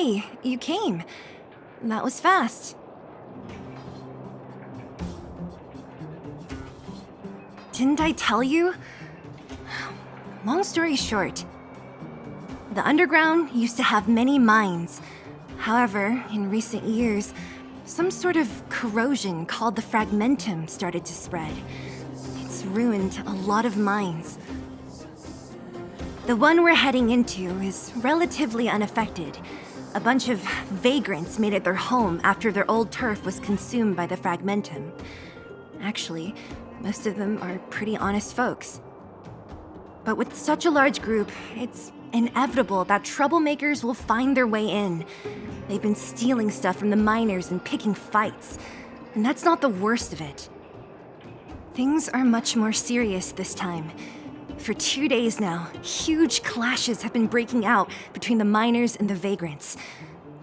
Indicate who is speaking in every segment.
Speaker 1: Hey, you came. That was fast. Didn't I tell you? Long story short, the underground used to have many mines. However, in recent years, some sort of corrosion called the fragmentum started to spread. It's ruined a lot of mines. The one we're heading into is relatively unaffected. A bunch of vagrants made it their home after their old turf was consumed by the fragmentum. Actually, most of them are pretty honest folks. But with such a large group, it's inevitable that troublemakers will find their way in. They've been stealing stuff from the miners and picking fights. And that's not the worst of it. Things are much more serious this time. For 2 days now, huge clashes have been breaking out between the miners and the vagrants.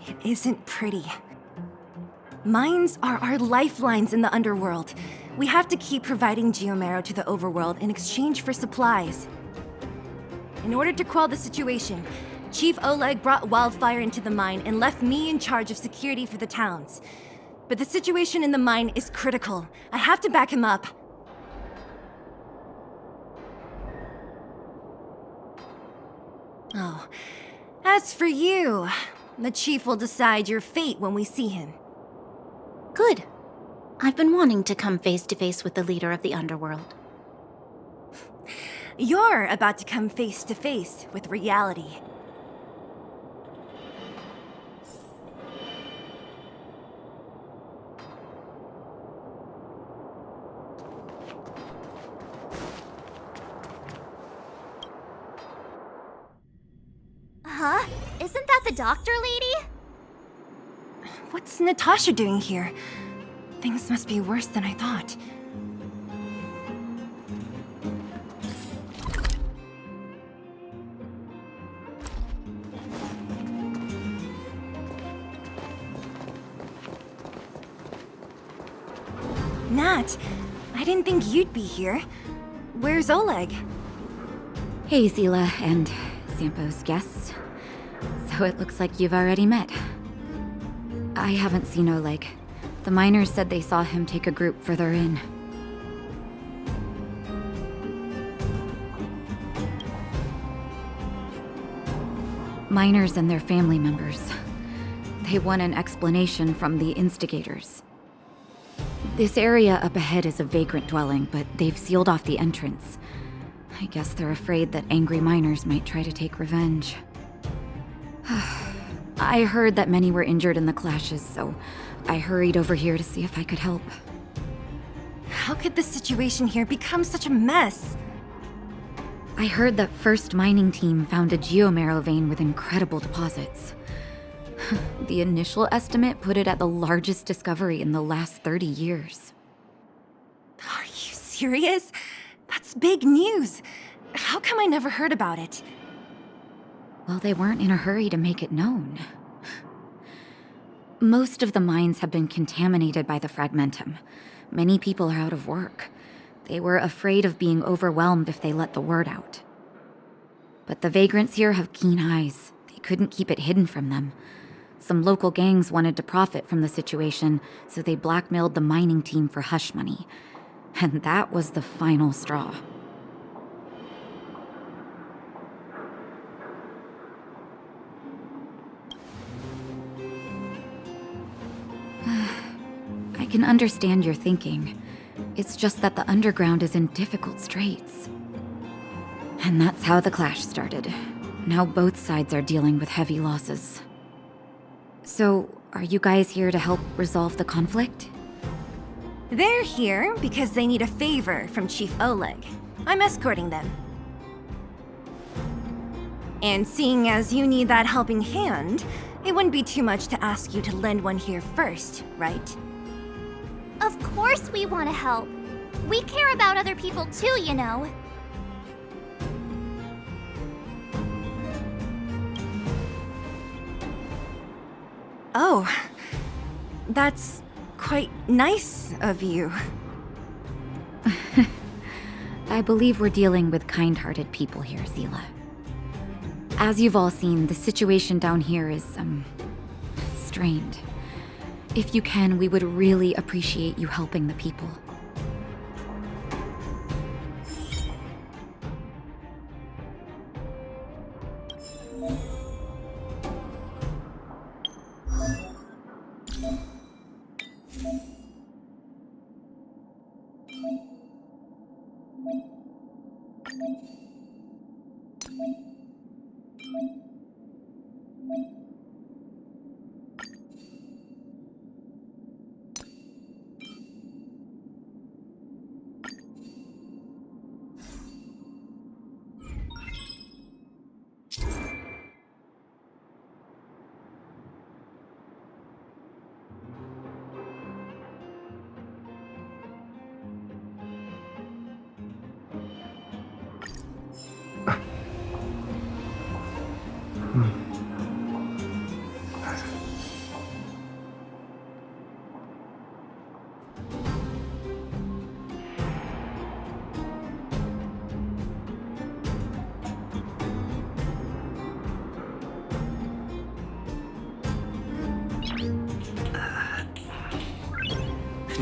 Speaker 1: It isn't pretty. Mines are our lifelines in the underworld. We have to keep providing geomarrow to the overworld in exchange for supplies. In order to quell the situation, Chief Oleg brought wildfire into the mine and left me in charge of security for the towns. But the situation in the mine is critical. I have to back him up. Oh, as for you, the Chief will decide your fate when we see him.
Speaker 2: Good. I've been wanting to come face to face with the leader of the underworld.
Speaker 1: You're about to come face to face with reality.
Speaker 3: Huh? Isn't that the doctor lady?
Speaker 1: What's Natasha doing here? Things must be worse than I thought. Nat, I didn't think you'd be here. Where's Oleg?
Speaker 4: Hey, Zila and Sampo's guests. So it looks like you've already met. I haven't seen Oleg. The miners said they saw him take a group further in. Miners and their family members. They want an explanation from the instigators. This area up ahead is a vagrant dwelling, but they've sealed off the entrance. I guess they're afraid that angry miners might try to take revenge. I heard that many were injured in the clashes, so I hurried over here to see if I could help.
Speaker 1: How could the situation here become such a mess?
Speaker 4: I heard that First Mining Team found a geomarrow vein with incredible deposits. The initial estimate put it at the largest discovery in the last 30 years.
Speaker 1: Are you serious? That's big news. How come I never heard about it?
Speaker 4: Well, they weren't in a hurry to make it known. Most of the mines have been contaminated by the fragmentum. Many people are out of work. They were afraid of being overwhelmed if they let the word out. But the vagrants here have keen eyes. They couldn't keep it hidden from them. Some local gangs wanted to profit from the situation, so they blackmailed the mining team for hush money. And that was the final straw. I can understand your thinking. It's just that the underground is in difficult straits. And that's how the clash started. Now both sides are dealing with heavy losses. So, are you guys here to help resolve the conflict?
Speaker 1: They're here because they need a favor from Chief Oleg. I'm escorting them. And seeing as you need that helping hand, it wouldn't be too much to ask you to lend one here first, right?
Speaker 3: Of course we want to help. We care about other people too, you know.
Speaker 1: Oh, that's quite nice of you.
Speaker 4: I believe we're dealing with kind-hearted people here, Zila. As you've all seen, the situation down here is, strained. If you can, we would really appreciate you helping the people.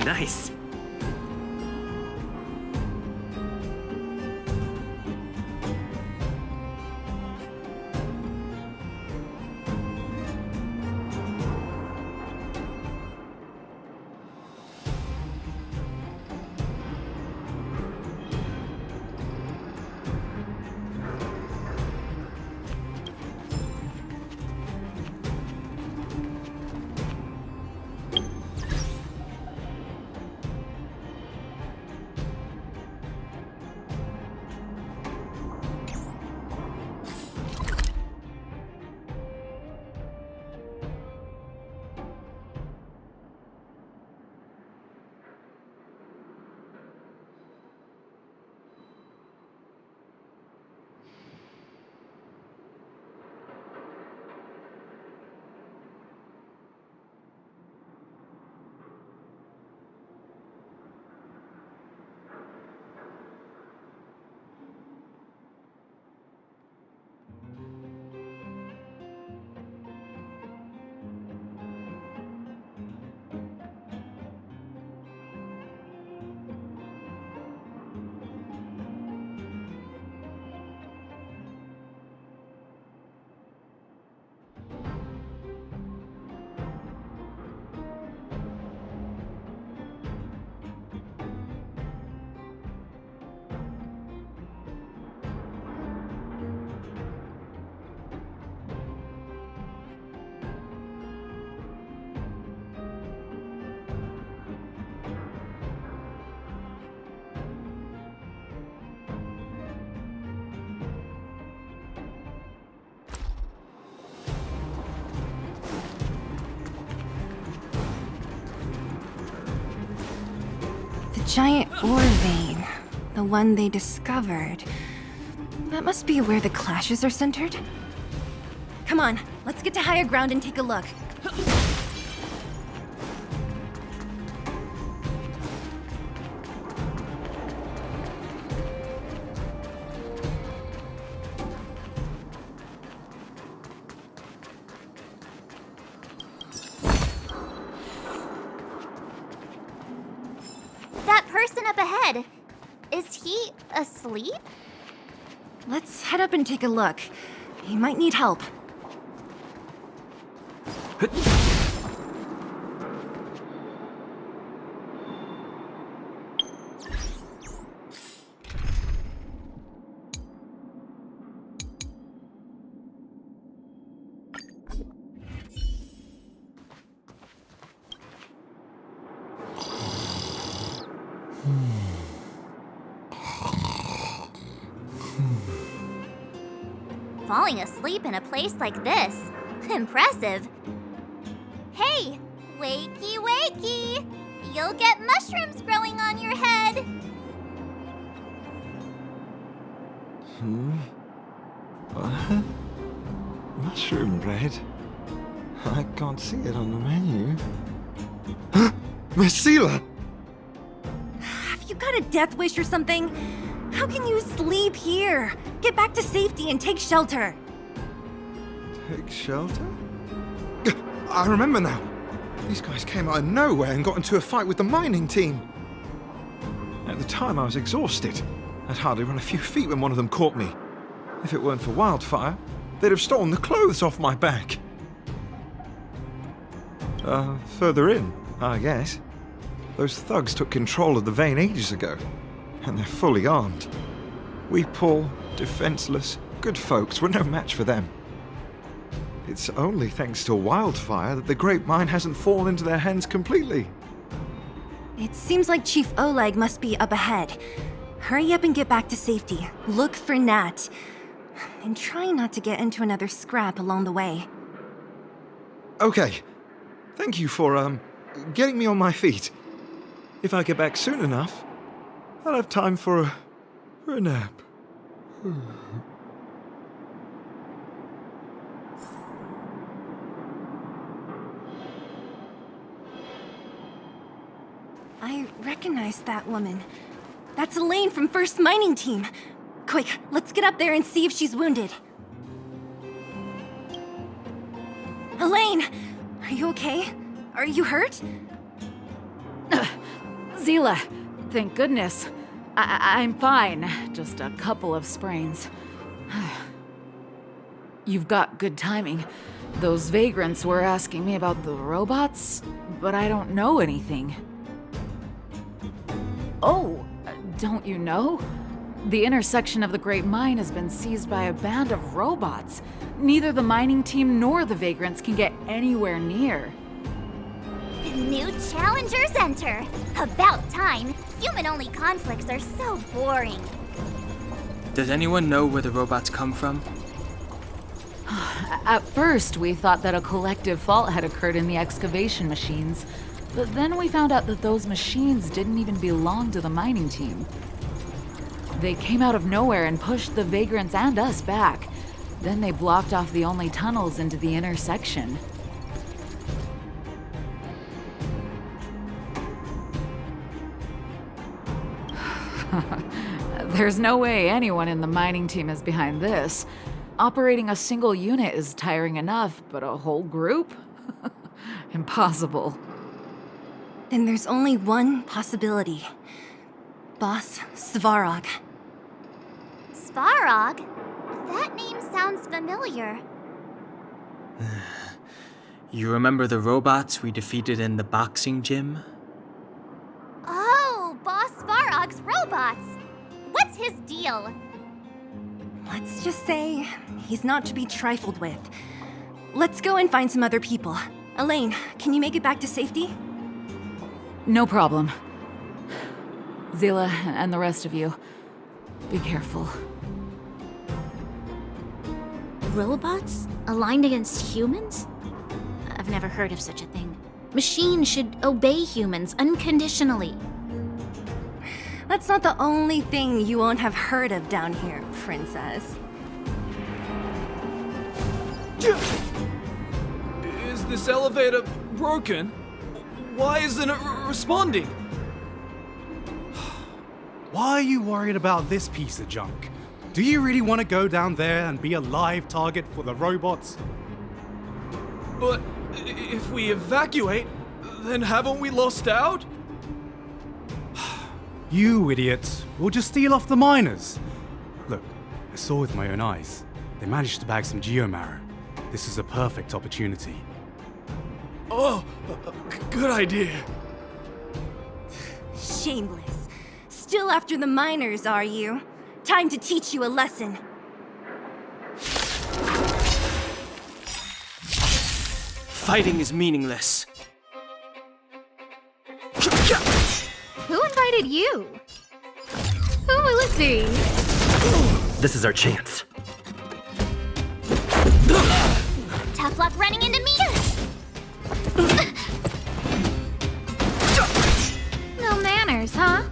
Speaker 5: Nice.
Speaker 1: Giant ore vein. The one they discovered. That must be where the clashes are centered. Come on, let's get to higher ground and take a look.
Speaker 3: That person up ahead, is he asleep?
Speaker 1: Let's head up and take a look. He might need help.
Speaker 3: Falling asleep in a place like this. Impressive. Hey, wakey wakey! You'll get mushrooms growing on your head.
Speaker 6: What? Mushroom bread? I can't see it on the menu. Messila!
Speaker 1: Have you got a death wish or something? How can you sleep here? Get back to safety and take shelter.
Speaker 6: Take shelter? I remember now. These guys came out of nowhere and got into a fight with the mining team. At the time, I was exhausted. I'd hardly run a few feet when one of them caught me. If it weren't for Wildfire, they'd have stolen the clothes off my back. Further in, I guess. Those thugs took control of the vein ages ago, and they're fully armed. We poor, defenseless, good folks were no match for them. It's only thanks to Wildfire that the Great Mine hasn't fallen into their hands completely.
Speaker 1: It seems like Chief Oleg must be up ahead. Hurry up and get back to safety. Look for Nat. And try not to get into another scrap along the way.
Speaker 6: Okay. Thank you for, getting me on my feet. If I get back soon enough, I'll have time for a nap.
Speaker 1: I recognize that woman. That's Elaine from First Mining Team. Quick, let's get up there and see if she's wounded. Elaine! Are you okay? Are you hurt?
Speaker 5: Zila, thank goodness. I'm fine. Just a couple of sprains. You've got good timing. Those vagrants were asking me about the robots, but I don't know anything. Oh, don't you know? The intersection of the Great Mine has been seized by a band of robots. Neither the mining team nor the vagrants can get anywhere near.
Speaker 3: New challengers enter. About time. Human-only conflicts are so boring.
Speaker 7: Does anyone know where the robots come from?
Speaker 5: At first, we thought that a collective fault had occurred in the excavation machines, but then we found out that those machines didn't even belong to the mining team. They came out of nowhere and pushed the vagrants and us back. Then they blocked off the only tunnels into the intersection. There's no way anyone in the mining team is behind this. Operating a single unit is tiring enough, but a whole group? Impossible.
Speaker 1: Then there's only one possibility. Boss Svarog.
Speaker 3: Svarog? That name sounds familiar.
Speaker 7: You remember the robots we defeated in the boxing gym?
Speaker 3: Oh, Boss Svarog's robots! What's his deal?
Speaker 1: Let's just say he's not to be trifled with. Let's go and find some other people. Elaine, can you make it back to safety?
Speaker 5: No problem. Zila and the rest of you, be careful.
Speaker 2: Robots? Aligned against humans? I've never heard of such a thing. Machines should obey humans unconditionally.
Speaker 1: That's not the only thing you won't have heard of down here, Princess.
Speaker 8: Is this elevator broken? Why isn't it responding?
Speaker 9: Why are you worried about this piece of junk? Do you really want to go down there and be a live target for the robots?
Speaker 8: But if we evacuate, then haven't we lost out?
Speaker 9: You idiots. We'll just steal off the miners. Look, I saw with my own eyes. They managed to bag some geomarrow. This is a perfect opportunity.
Speaker 8: Oh, good idea.
Speaker 1: Shameless. Still after the miners, are you? Time to teach you a lesson.
Speaker 7: Fighting is meaningless.
Speaker 3: Who invited you? Who will it be?
Speaker 10: This is our chance.
Speaker 3: Tough luck running into me! No manners, huh?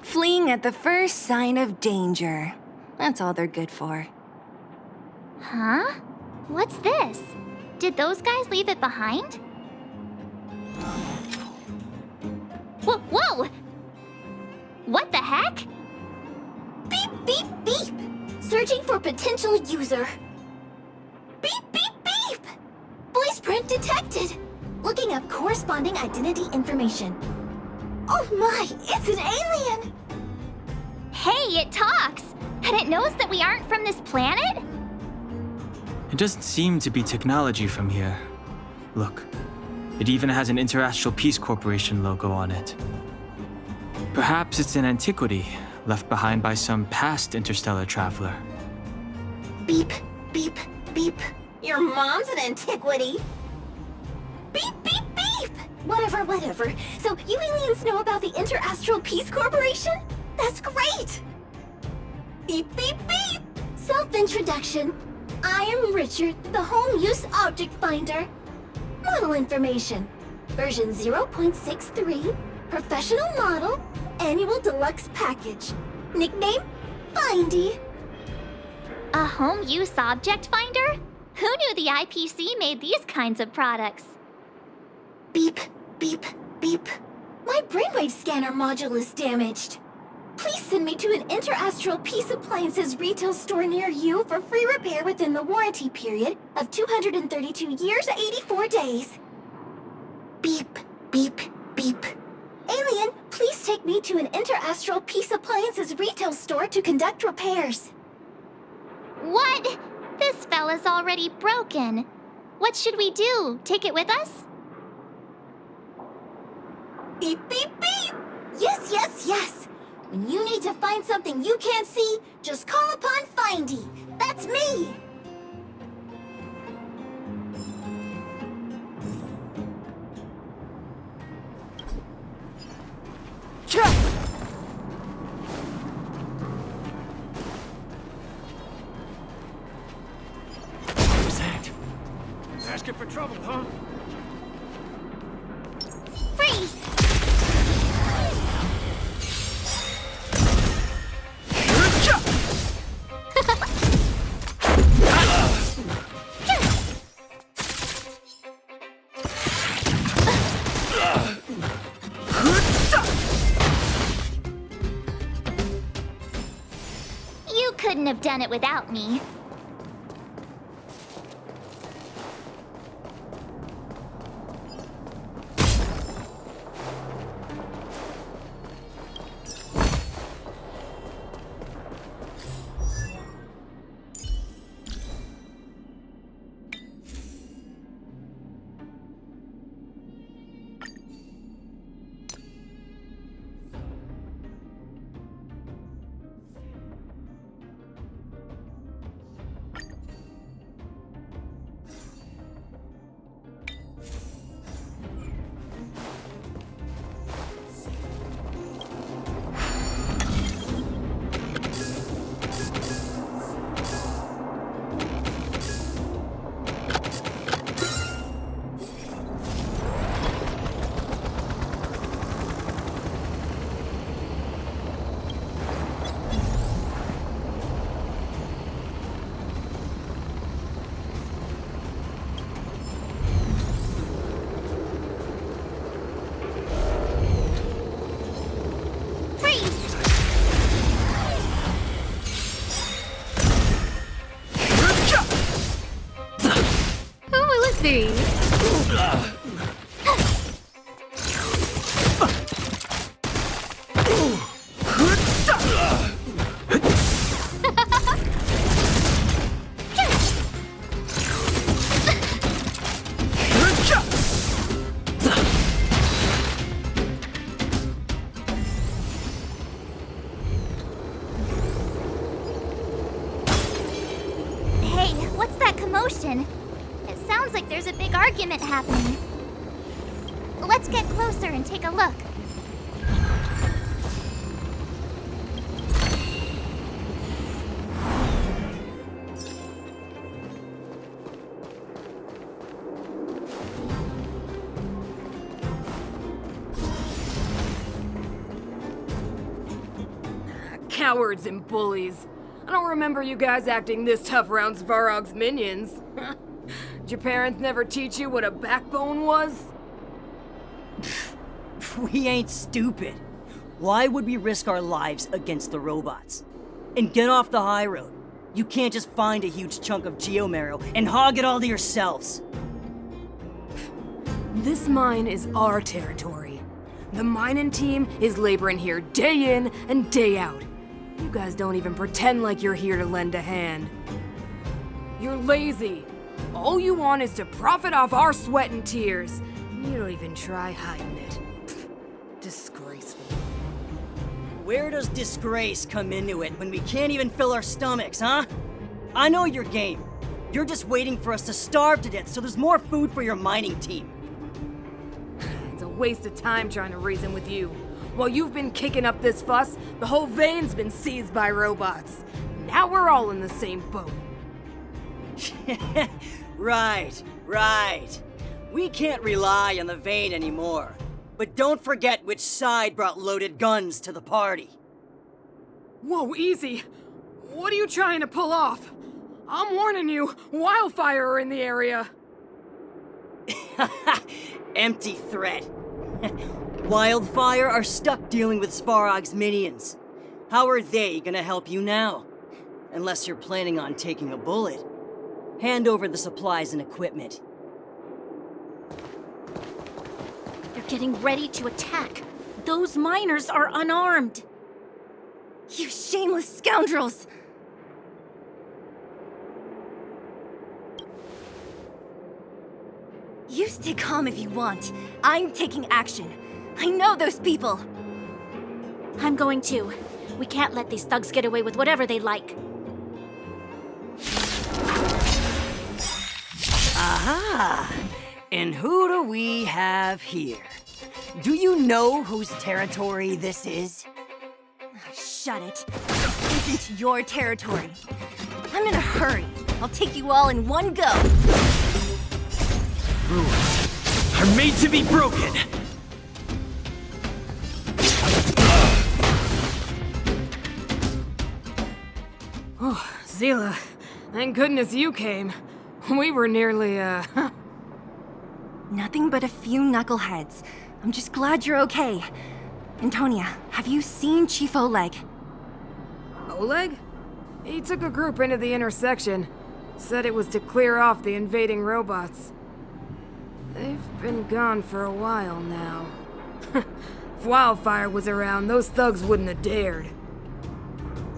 Speaker 1: Fleeing at the first sign of danger. That's all they're good for.
Speaker 3: Huh? What's this? Did those guys leave it behind? Whoa! What the heck?
Speaker 1: Beep, beep, beep!
Speaker 11: Searching for potential user. Beep, beep, beep! Voice print detected. Looking up corresponding identity information. Oh my, it's an alien!
Speaker 3: Hey, it talks! And it knows that we aren't from this planet?
Speaker 7: It doesn't seem to be technology from here. Look, it even has an Interastral Peace Corporation logo on it. Perhaps it's an antiquity left behind by some past interstellar traveler.
Speaker 11: Beep, beep, beep. Your mom's an antiquity. Beep, beep, beep! Whatever, whatever. So you aliens know about the Interastral Peace Corporation? That's great! Beep, beep, beep! Self-introduction. I am Richard, the Home Use Object Finder. Model information. Version 0.63. Professional model. Annual deluxe package. Nickname? Findy.
Speaker 3: A home use object finder? Who knew the IPC made these kinds of products?
Speaker 11: Beep, beep, beep. My brainwave scanner module is damaged. Please send me to an Interastral Peace Appliances retail store near you for free repair within the warranty period of 232 years, 84 days. Beep, beep, beep. Alien, please take me to an Interastral Peace Appliances retail store to conduct repairs.
Speaker 3: What? This fella's already broken. What should we do? Take it with us?
Speaker 11: Beep, beep, beep! Yes, yes, yes! When you need to find something you can't see, just call upon Findy. That's me!
Speaker 10: What was that? Asking for trouble, huh?
Speaker 3: Freeze! You couldn't have done it without me. Commotion. It sounds like there's a big argument happening. Let's get closer and take a look.
Speaker 12: Cowards and bullies. I don't remember you guys acting this tough around Svarog's minions. Did your parents never teach you what a backbone was?
Speaker 13: We ain't stupid. Why would we risk our lives against the robots? And get off the high road. You can't just find a huge chunk of geomarrow and hog it all to yourselves.
Speaker 12: This mine is our territory. The mining team is laboring here day in and day out. You guys don't even pretend like you're here to lend a hand. You're lazy. All you want is to profit off our sweat and tears. You don't even try hiding it. Disgraceful.
Speaker 13: Where does disgrace come into it when we can't even fill our stomachs, huh? I know your game. You're just waiting for us to starve to death so there's more food for your mining team.
Speaker 12: It's a waste of time trying to reason with you. While you've been kicking up this fuss, the whole vein's been seized by robots. Now we're all in the same boat.
Speaker 13: Right. We can't rely on the vein anymore. But don't forget which side brought loaded guns to the party.
Speaker 12: Whoa, easy. What are you trying to pull off? I'm warning you, wildfire are in the area.
Speaker 13: Empty threat. Wildfire are stuck dealing with Svarog's minions. How are they gonna help you now? Unless you're planning on taking a bullet. Hand over the supplies and equipment.
Speaker 2: They're getting ready to attack. Those miners are unarmed.
Speaker 1: You shameless scoundrels! You stay calm if you want. I'm taking action. I know those people!
Speaker 2: I'm going to. We can't let these thugs get away with whatever they like.
Speaker 13: Aha! And who do we have here? Do you know whose territory this is?
Speaker 1: Shut it. This isn't your territory. I'm in a hurry. I'll take you all in one go.
Speaker 7: Rules are made to be broken!
Speaker 12: Oh, Zila, thank goodness you came. We were nearly,
Speaker 1: Nothing but a few knuckleheads. I'm just glad you're okay. Antonia, have you seen Chief Oleg?
Speaker 12: Oleg? He took a group into the intersection. Said it was to clear off the invading robots. They've been gone for a while now. If Wildfire was around, those thugs wouldn't have dared.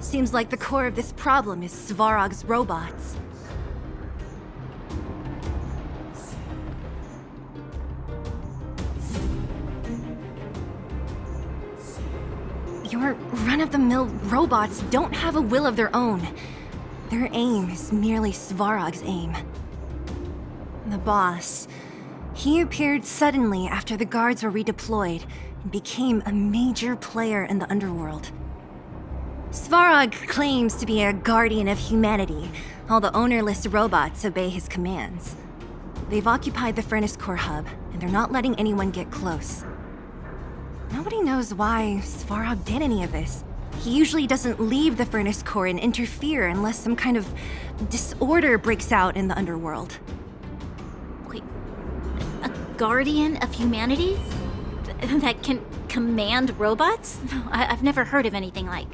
Speaker 1: Seems like the core of this problem is Svarog's robots. Your run-of-the-mill robots don't have a will of their own. Their aim is merely Svarog's aim. The boss, he appeared suddenly after the guards were redeployed and became a major player in the underworld. Svarog claims to be a guardian of humanity. All the ownerless robots obey his commands. They've occupied the Furnace Core hub, and they're not letting anyone get close. Nobody knows why Svarog did any of this. He usually doesn't leave the Furnace Core and interfere unless some kind of disorder breaks out in the underworld.
Speaker 2: Wait, a guardian of humanity? That can command robots? I've never heard of anything like.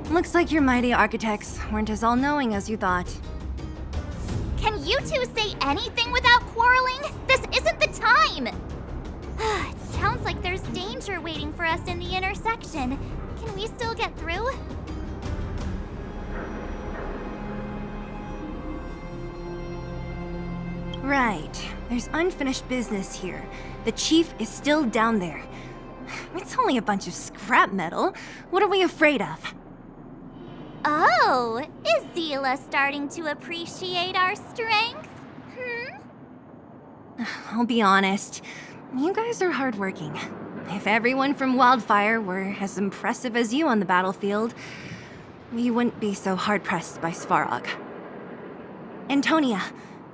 Speaker 1: Looks like your mighty architects weren't as all-knowing as you thought.
Speaker 3: Can you two say anything without quarreling? This isn't the time! It sounds like there's danger waiting for us in the intersection. Can we still get through?
Speaker 1: Right. There's unfinished business here. The chief is still down there. It's only a bunch of scrap metal. What are we afraid of?
Speaker 3: Oh, is Zila starting to appreciate our strength?
Speaker 1: I'll be honest. You guys are hardworking. If everyone from Wildfire were as impressive as you on the battlefield, we wouldn't be so hard-pressed by Svarog. Antonia,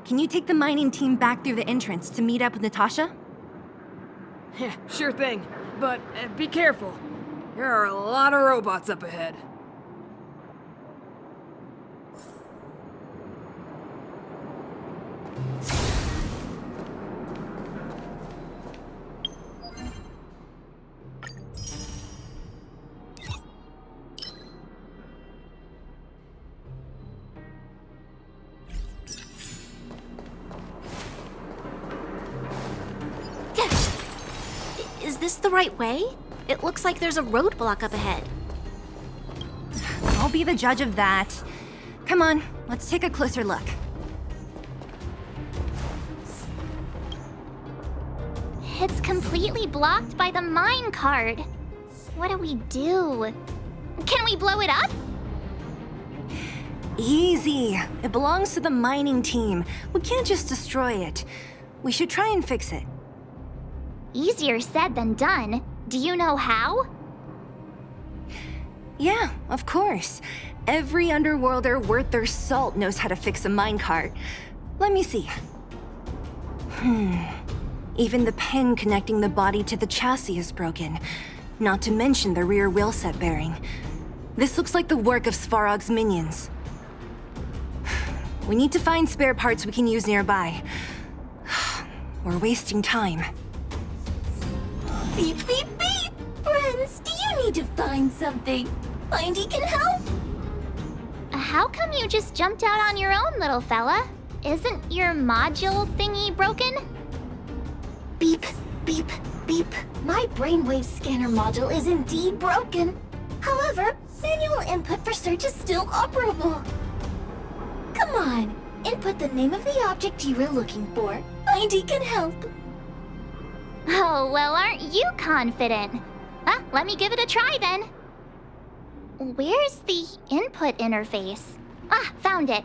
Speaker 1: can you take the mining team back through the entrance to meet up with Natasha?
Speaker 12: Yeah, sure thing. But be careful. There are a lot of robots up ahead.
Speaker 2: this the right way? It looks like there's a roadblock up ahead.
Speaker 1: I'll be the judge of that. Come on, let's take a closer look.
Speaker 3: It's completely blocked by the mine cart. What do we do? Can we blow it up?
Speaker 1: Easy. It belongs to the mining team. We can't just destroy it. We should try and fix it.
Speaker 3: Easier said than done. Do you know how?
Speaker 1: Yeah, of course. Every underworlder worth their salt knows how to fix a minecart. Let me see. Even the pin connecting the body to the chassis is broken. Not to mention the rear wheel set bearing. This looks like the work of Svarog's minions. We need to find spare parts we can use nearby. We're wasting time.
Speaker 11: Beep, beep, beep! Friends, do you need to find something? Findy can help?
Speaker 3: How come you just jumped out on your own, little fella? Isn't your module thingy broken?
Speaker 11: Beep, beep, beep. My brainwave scanner module is indeed broken. However, manual input for search is still operable. Come on, input the name of the object you were looking for. Findy can help.
Speaker 3: Oh, well, aren't you confident? Let me give it a try then. Where's the input interface? Found it.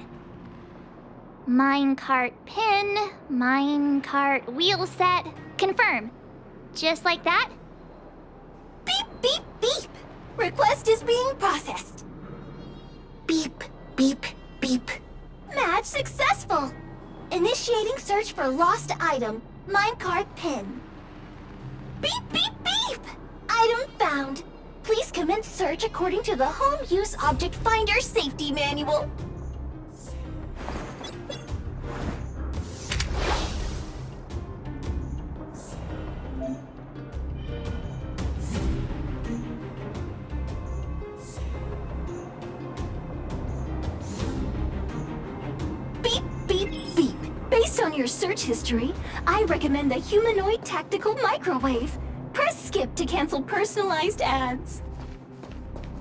Speaker 3: Minecart pin, minecart wheel set, confirm. Just like that?
Speaker 11: Beep, beep, beep. Request is being processed. Beep, beep, beep. Match successful. Initiating search for lost item, minecart pin. Beep, beep, beep. Item found. Please commence search according to the Home Use Object Finder Safety Manual. Beep, beep, beep. Based on your search history, I recommend the humanoid tactical microwave. Press skip to cancel personalized ads.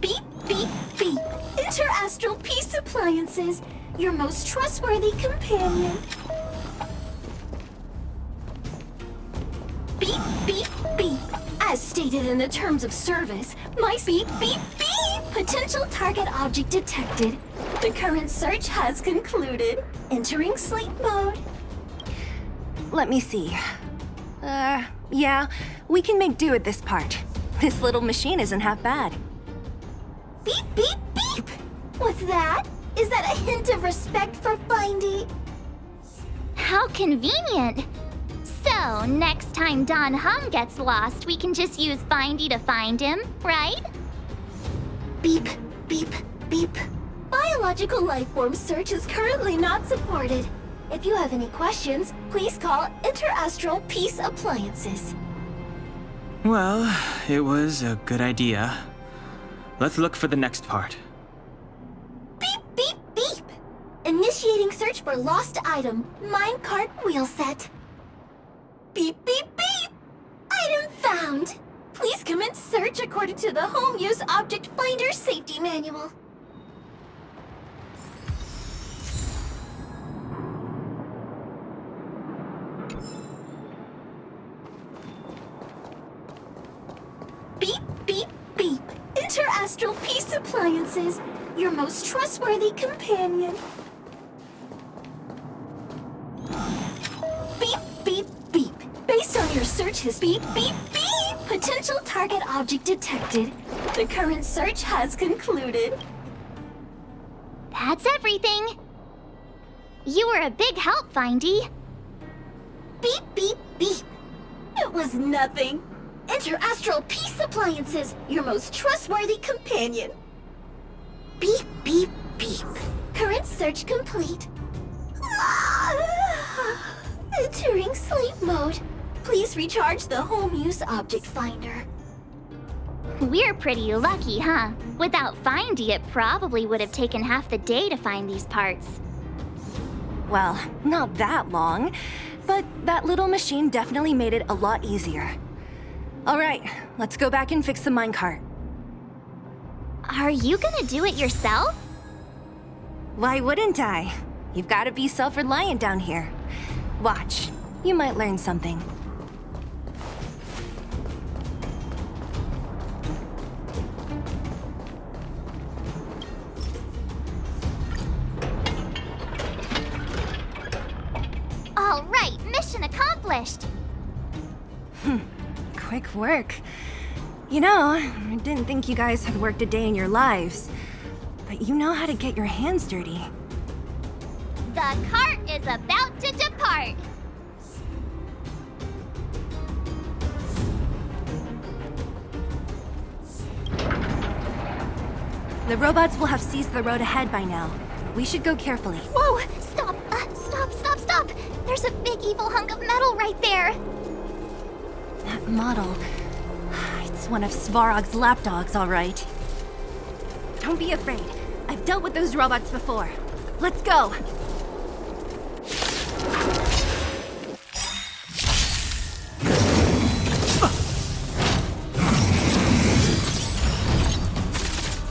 Speaker 11: Beep, beep, beep. Interastral Peace Appliances, your most trustworthy companion. Beep, beep, beep. As stated in the terms of service, my beep, beep, beep. Potential target object detected. The current search has concluded. Entering sleep mode.
Speaker 1: Let me see. Yeah, we can make do with this part. This little machine isn't half bad.
Speaker 11: Beep, beep, beep! What's that? Is that a hint of respect for Findy?
Speaker 3: How convenient! So, next time Don Hum gets lost, we can just use Findy to find him, right?
Speaker 11: Beep, beep, beep. Biological life form search is currently not supported. If you have any questions, please call Interastral Peace Appliances.
Speaker 7: Well, it was a good idea. Let's look for the next part.
Speaker 11: Beep, beep, beep! Initiating search for lost item, minecart wheel set. Beep, beep, beep! Item found! Please commence search according to the Home Use Object Finder Safety Manual. Beep, beep, beep. Interastral Peace Appliances, your most trustworthy companion. Beep, beep, beep. Based on your search history, beep, beep, beep. Potential target object detected. The current search has concluded.
Speaker 3: That's everything. You were a big help, Findy.
Speaker 11: Beep, beep, beep. It was nothing. Interastral Peace Appliances, your most trustworthy companion. Beep, beep, beep. Current search complete. Entering sleep mode. Please recharge the Home Use Object Finder.
Speaker 3: We're pretty lucky, huh? Without Findy, it probably would have taken half the day to find these parts.
Speaker 1: Well, not that long, but that little machine definitely made it a lot easier. All right, let's go back and fix the minecart.
Speaker 3: Are you gonna do it yourself?
Speaker 1: Why wouldn't I? You've got to be self-reliant down here. Watch, you might learn something.
Speaker 3: All right, mission accomplished.
Speaker 1: Quick work. You know, I didn't think you guys had worked a day in your lives, but you know how to get your hands dirty.
Speaker 3: The cart is about to depart.
Speaker 1: The robots will have seized the road ahead by now. We should go carefully.
Speaker 3: Whoa! Stop! Stop! There's a big evil hunk of metal right there.
Speaker 1: That model... It's one of Svarog's lapdogs, all right. Don't be afraid. I've dealt with those robots before. Let's go!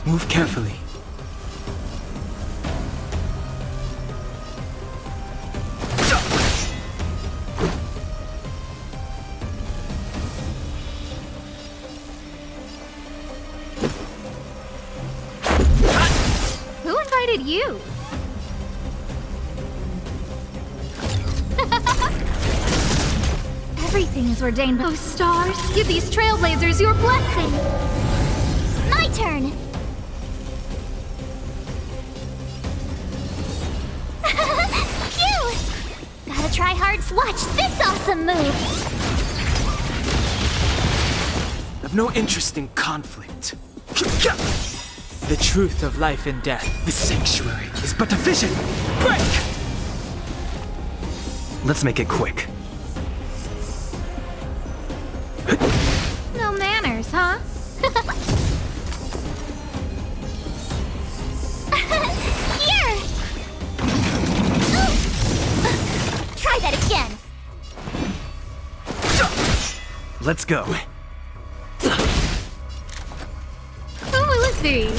Speaker 7: Move carefully.
Speaker 3: Who invited you? Everything is ordained by... Oh, stars, give these trailblazers your blessing. My turn. Phew! Gotta try hard to watch this awesome move.
Speaker 7: I've no interest in conflict. The truth of life and death, the sanctuary, is but a vision. Break! Let's make it quick.
Speaker 3: No manners, huh? Here! Try that again.
Speaker 7: Let's go.
Speaker 3: Who will it be?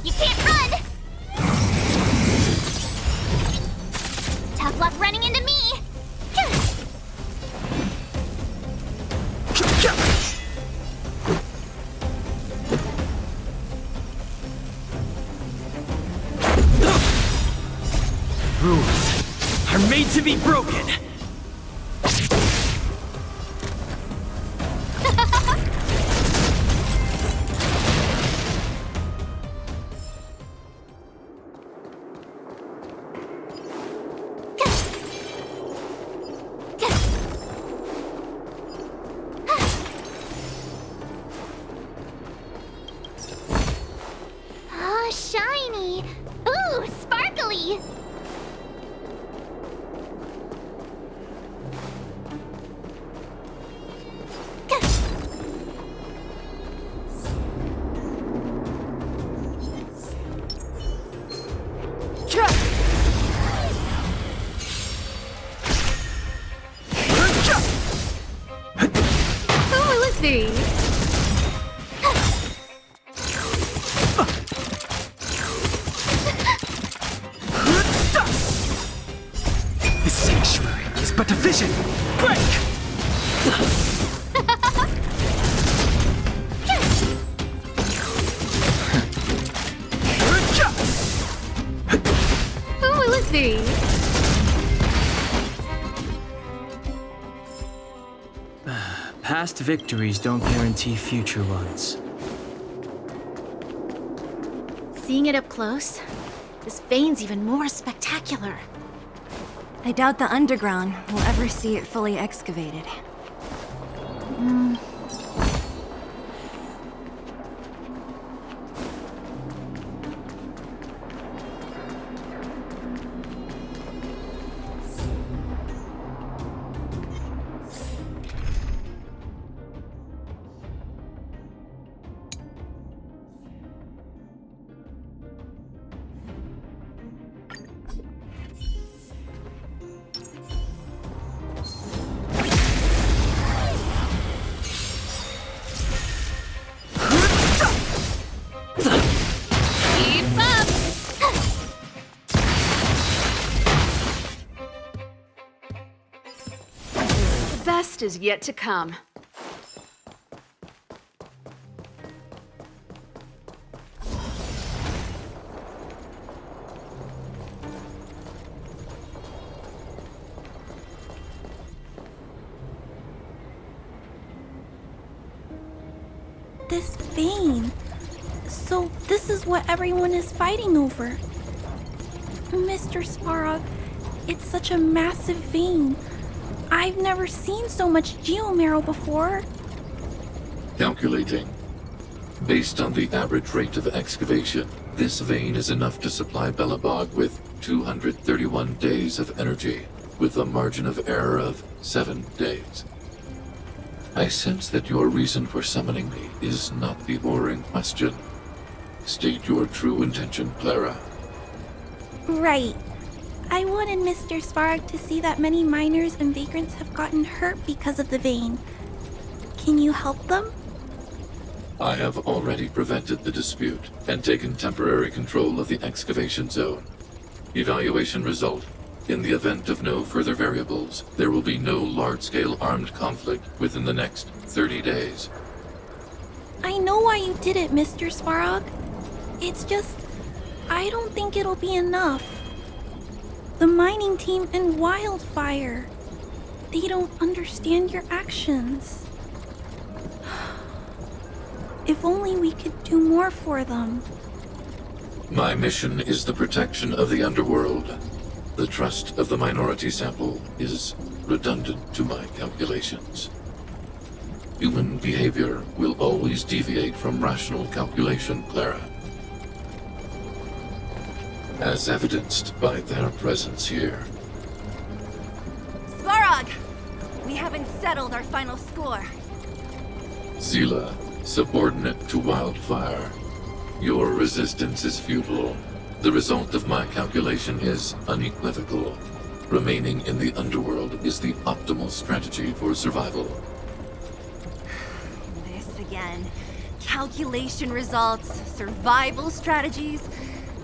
Speaker 3: You can't run! Tough luck running into me!
Speaker 7: Rules are made to be broken.
Speaker 3: Oh, shiny! Ooh, sparkly! Who will it be?
Speaker 7: The sanctuary is but a vision. Break!
Speaker 3: Who will it be?
Speaker 7: Past victories don't guarantee future ones.
Speaker 2: Seeing it up close, this vein's even more spectacular.
Speaker 1: I doubt the underground will ever see it fully excavated.
Speaker 12: best is yet to come.
Speaker 14: This vein. So this is what everyone is fighting over. Mr. Svarog, it's such a massive vein. I've never seen so much geomarrow before.
Speaker 15: Calculating. Based on the average rate of excavation, this vein is enough to supply Belobog with 231 days of energy, with a margin of error of 7 days. I sense that your reason for summoning me is not the boring question. State your true intention, Clara.
Speaker 14: Right. I wanted Mr. Svarog to see that many miners and vagrants have gotten hurt because of the vein. Can you help them?
Speaker 15: I have already prevented the dispute and taken temporary control of the excavation zone. Evaluation result. In the event of no further variables, there will be no large-scale armed conflict within the next 30 days.
Speaker 14: I know why you did it, Mr. Svarog. It's just, I don't think it'll be enough. The mining team and Wildfire, they don't understand your actions. If only we could do more for them.
Speaker 15: My mission is the protection of the underworld. The trust of the minority sample is redundant to my calculations. Human behavior will always deviate from rational calculation, Clara. As evidenced by their presence here.
Speaker 1: Svarog! We haven't settled our final score.
Speaker 15: Zila, subordinate to Wildfire. Your resistance is futile. The result of my calculation is unequivocal. Remaining in the underworld is the optimal strategy for survival.
Speaker 1: This again. Calculation results, survival strategies.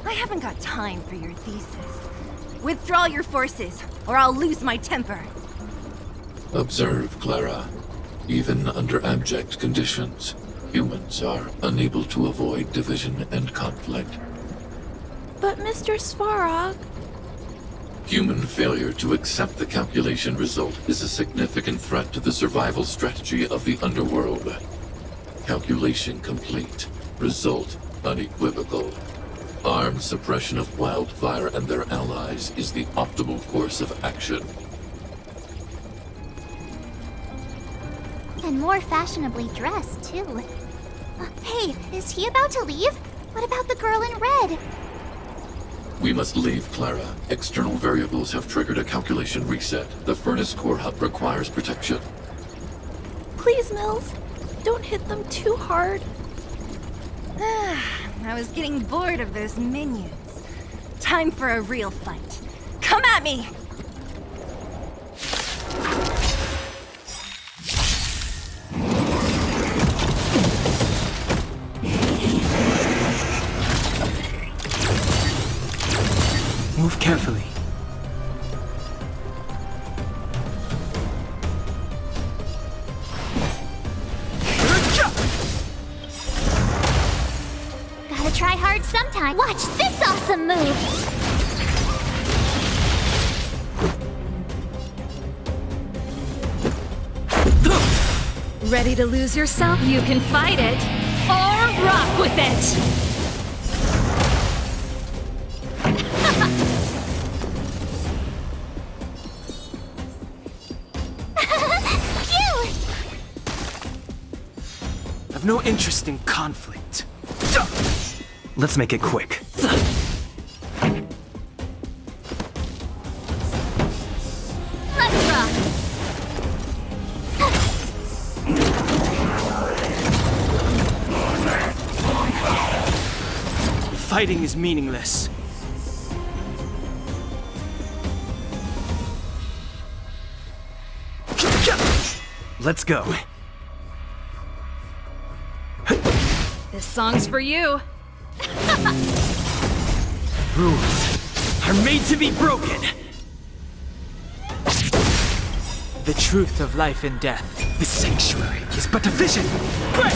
Speaker 1: I haven't got time for your thesis. Withdraw your forces, or I'll lose my temper.
Speaker 15: Observe, Clara. Even under abject conditions, humans are unable to avoid division and conflict.
Speaker 14: But Mr. Svarog...
Speaker 15: Human failure to accept the calculation result is a significant threat to the survival strategy of the underworld. Calculation complete. Result unequivocal. Armed suppression of Wildfire and their allies is the optimal course of action.
Speaker 3: And more fashionably dressed, too. Hey, is he about to leave? What about the girl in red?
Speaker 15: We must leave, Clara. External variables have triggered a calculation reset. The furnace core hub requires protection.
Speaker 14: Please, Mills. Don't hit them too hard.
Speaker 1: I was getting bored of those minions. Time for a real fight. Come at me!
Speaker 7: Move carefully.
Speaker 3: Gotta try hard sometime. Watch this awesome move!
Speaker 12: Ready to lose yourself? You can fight it, or rock with it!
Speaker 7: I've no interest in conflict. Let's make it quick.
Speaker 3: Let's rock!
Speaker 7: Fighting is meaningless. Let's go.
Speaker 12: This song's for you.
Speaker 7: Rules are made to be broken. the truth of life and death.
Speaker 10: The sanctuary is but a vision. Break!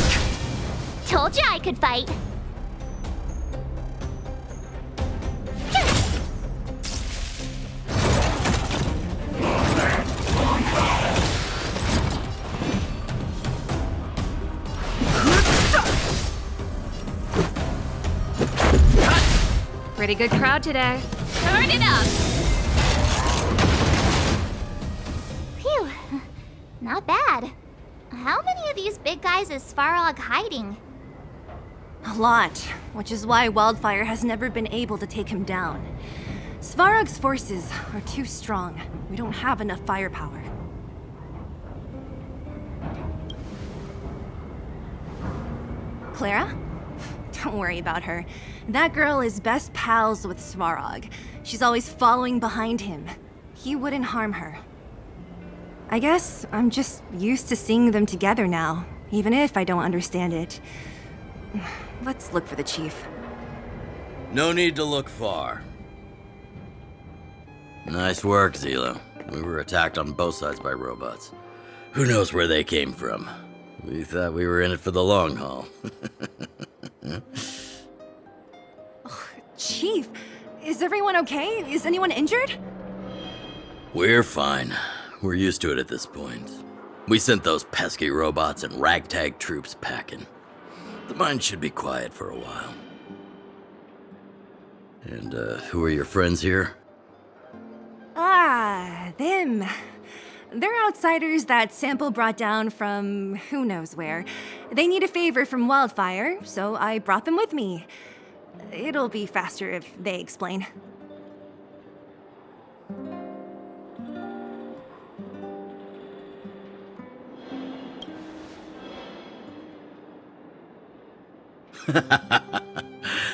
Speaker 3: Told you I could fight.
Speaker 4: Pretty good crowd today.
Speaker 3: Turn it up! Phew. Not bad. How many of these big guys is Svarog hiding?
Speaker 1: A lot, which is why Wildfire has never been able to take him down. Svarog's forces are too strong. We don't have enough firepower. Clara? Don't worry about her. That girl is best pals with Svarog. She's always following behind him. He wouldn't harm her. I guess I'm just used to seeing them together now, even if I don't understand it. Let's look for the chief.
Speaker 16: No need to look far. Nice work, Zilo. We were attacked on both sides by robots. Who knows where they came from? We thought we were in it for the long haul.
Speaker 1: Chief, is everyone okay? Is anyone injured?
Speaker 16: We're fine. We're used to it at this point. We sent those pesky robots and ragtag troops packing. The mine should be quiet for a while. And, who are your friends here?
Speaker 1: Ah, them. They're outsiders that Sample brought down from who knows where. They need a favor from Wildfire, so I brought them with me. It'll be faster if they explain.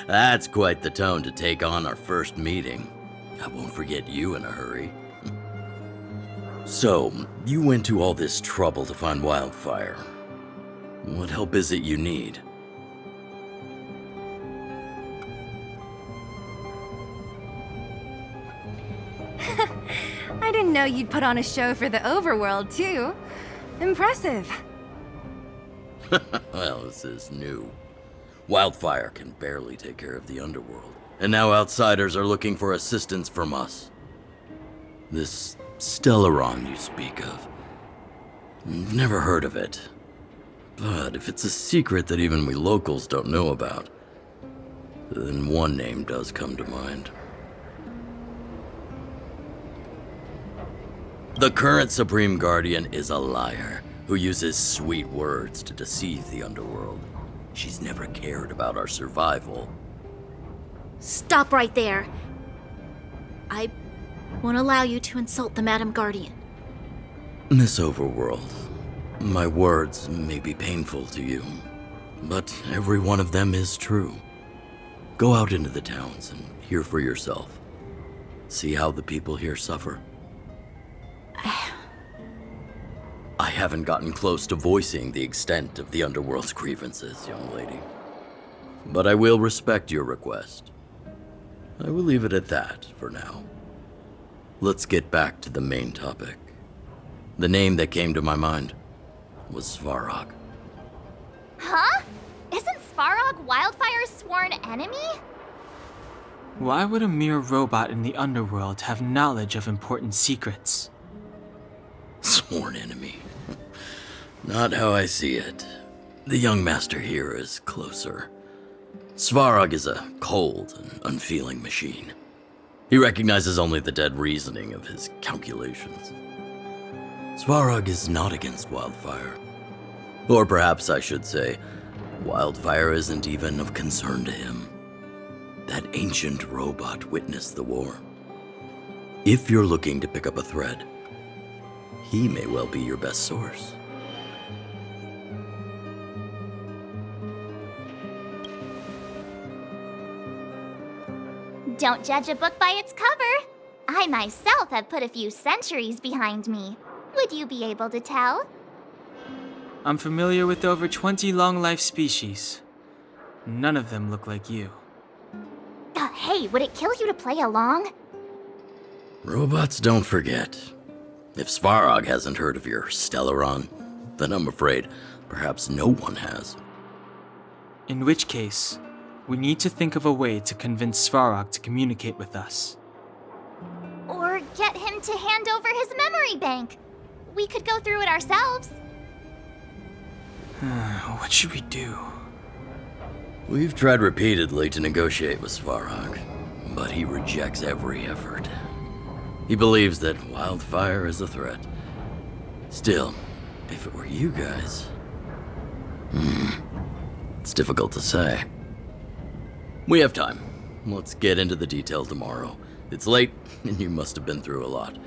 Speaker 16: That's quite the tone to take on our first meeting. I won't forget you in a hurry. So, you went to all this trouble to find Wildfire. What help is it you need?
Speaker 1: I didn't know you'd put on a show for the overworld, too. Impressive.
Speaker 16: Well, this is new. Wildfire can barely take care of the underworld, and now outsiders are looking for assistance from us. This Stellaron you speak of. Never heard of it. But if it's a secret that even we locals don't know about, then one name does come to mind. The current Supreme Guardian is a liar who uses sweet words to deceive the underworld. She's never cared about our survival.
Speaker 2: Stop right there. I won't allow you to insult the Madam Guardian.
Speaker 16: Miss Overworld, my words may be painful to you, but every one of them is true. Go out into the towns and hear for yourself. See how the people here suffer. I haven't gotten close to voicing the extent of the underworld's grievances, young lady. But I will respect your request. I will leave it at that for now. Let's get back to the main topic. The name that came to my mind was Svarog.
Speaker 3: Huh? Isn't Svarog Wildfire's sworn enemy?
Speaker 7: Why would a mere robot in the underworld have knowledge of important secrets?
Speaker 16: Sworn enemy. Not how I see it. The young master here is closer. Svarog is a cold and unfeeling machine. He recognizes only the dead reasoning of his calculations. Svarog is not against Wildfire. Or perhaps I should say, Wildfire isn't even of concern to him. That ancient robot witnessed the war. If you're looking to pick up a thread, he may well be your best source.
Speaker 3: Don't judge a book by its cover. I myself have put a few centuries behind me. Would you be able to tell?
Speaker 7: I'm familiar with over 20 long-life species. None of them look like you.
Speaker 3: Hey, would it kill you to play along?
Speaker 16: Robots don't forget. If Svarog hasn't heard of your Stellaron, then I'm afraid perhaps no one has.
Speaker 7: In which case, we need to think of a way to convince Svarog to communicate with us.
Speaker 3: Or get him to hand over his memory bank. We could go through it ourselves.
Speaker 7: What should we do?
Speaker 16: We've tried repeatedly to negotiate with Svarog, but he rejects every effort. He believes that wildfire is a threat. Still, if it were you guys... it's difficult to say. We have time. Let's get into the detail tomorrow. It's late, and you must have been through a lot.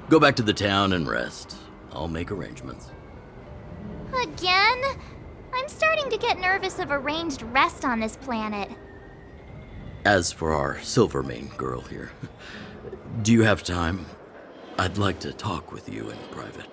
Speaker 16: Go back to the town and rest. I'll make arrangements.
Speaker 3: Again? I'm starting to get nervous of arranged rest on this planet.
Speaker 16: As for our Silvermane girl here, do you have time? I'd like to talk with you in private.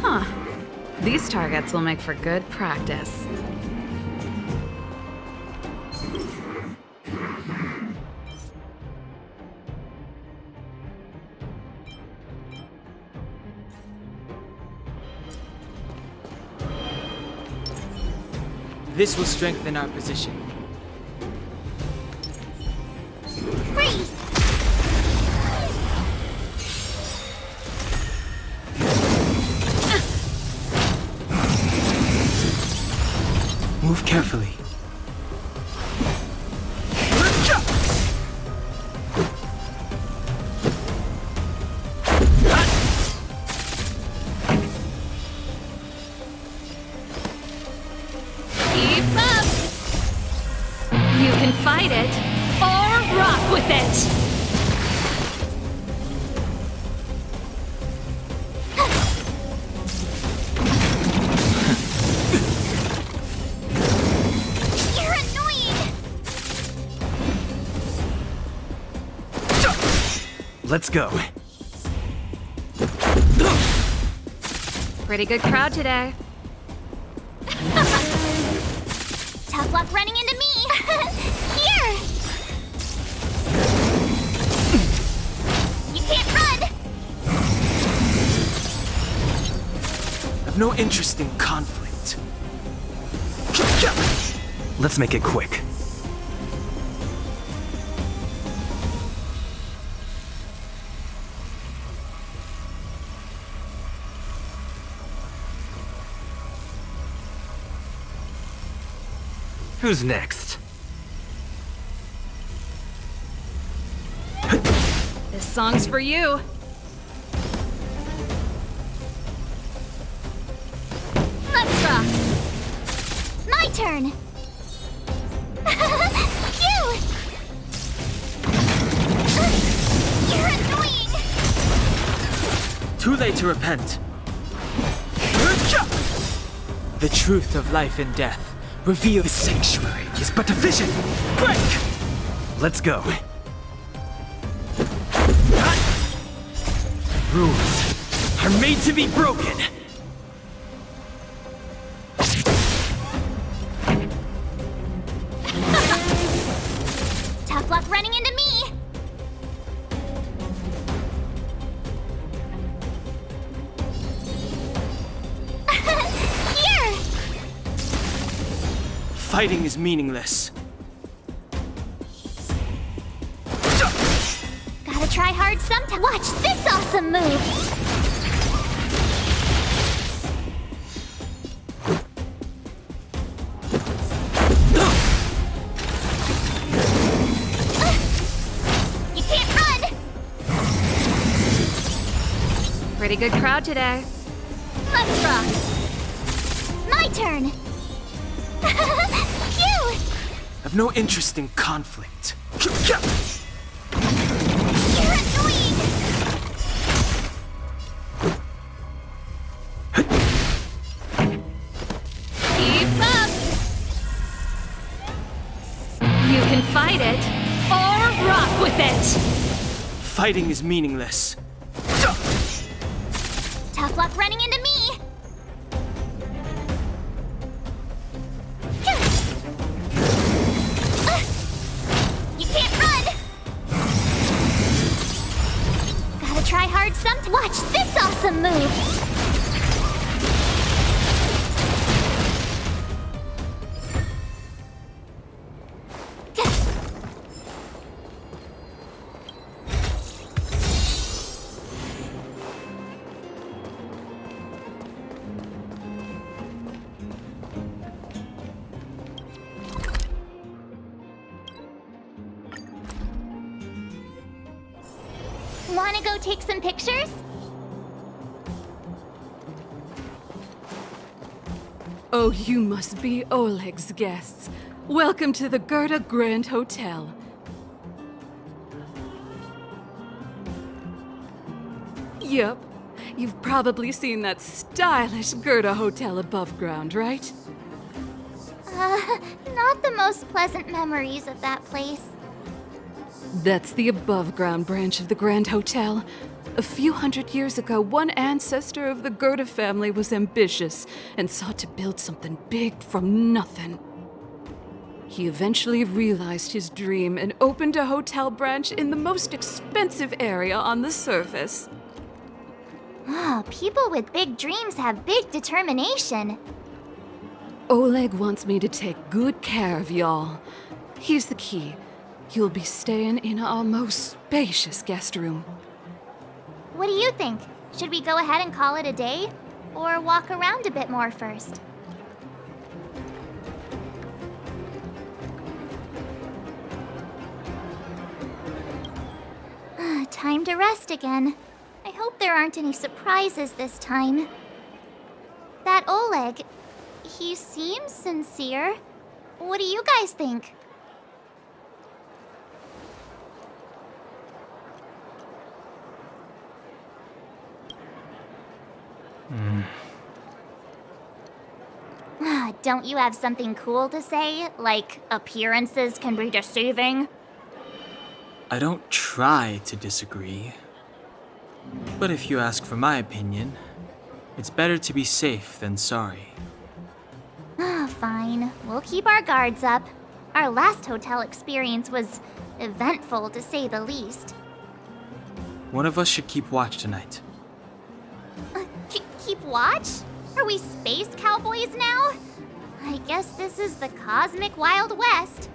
Speaker 5: Huh. These targets will make for good practice.
Speaker 7: This will strengthen our position.
Speaker 3: Freeze!
Speaker 7: Move carefully.
Speaker 2: Keep up! You can fight it, or rock with it!
Speaker 3: You're annoying!
Speaker 10: Let's go.
Speaker 4: Pretty good crowd today.
Speaker 3: Tough luck running into me! Here! You can't run!
Speaker 7: I've no interest in conflict.
Speaker 10: Let's make it quick. Who's next?
Speaker 5: This song's for you.
Speaker 3: Let's rock! My turn! Phew! You're annoying!
Speaker 7: Too late to repent. The truth of life and death. Reveal
Speaker 10: The sanctuary is but a vision. Break! Let's go. Rules are made to be broken.
Speaker 3: Tough luck running into me! Here!
Speaker 7: Fighting is meaningless.
Speaker 3: Gotta try hard sometime. Watch this awesome move! You can't run!
Speaker 4: Pretty good crowd today.
Speaker 3: Let's rock! My turn! Phew!
Speaker 7: I've no interest in conflict.
Speaker 3: You're annoying!
Speaker 7: Fighting is meaningless.
Speaker 3: Tough luck running into me! You can't run! Gotta try hard sometime. Watch this awesome move! Wanna go take some pictures?
Speaker 17: Oh, you must be Oleg's guests. Welcome to the Gerda Grand Hotel. Yep, you've probably seen that stylish Gerda Hotel above ground, right?
Speaker 3: Not the most pleasant memories of that place.
Speaker 17: That's the above-ground branch of the Grand Hotel. A few hundred years ago, one ancestor of the Gerda family was ambitious and sought to build something big from nothing. He eventually realized his dream and opened a hotel branch in the most expensive area on the surface.
Speaker 3: Oh, people with big dreams have big determination.
Speaker 17: Oleg wants me to take good care of y'all. Here's the key. You'll be staying in our most spacious guest room.
Speaker 3: What do you think? Should we go ahead and call it a day? Or walk around a bit more first? Time to rest again. I hope there aren't any surprises this time. That Oleg, he seems sincere. What do you guys think? Don't you have something cool to say? Like, appearances can be deceiving?
Speaker 7: I don't try to disagree. But if you ask for my opinion, it's better to be safe than sorry.
Speaker 3: Fine. We'll keep our guards up. Our last hotel experience was eventful, to say the least.
Speaker 7: One of us should keep watch tonight.
Speaker 3: Keep watch? Are we space cowboys now? I guess this is the cosmic Wild West.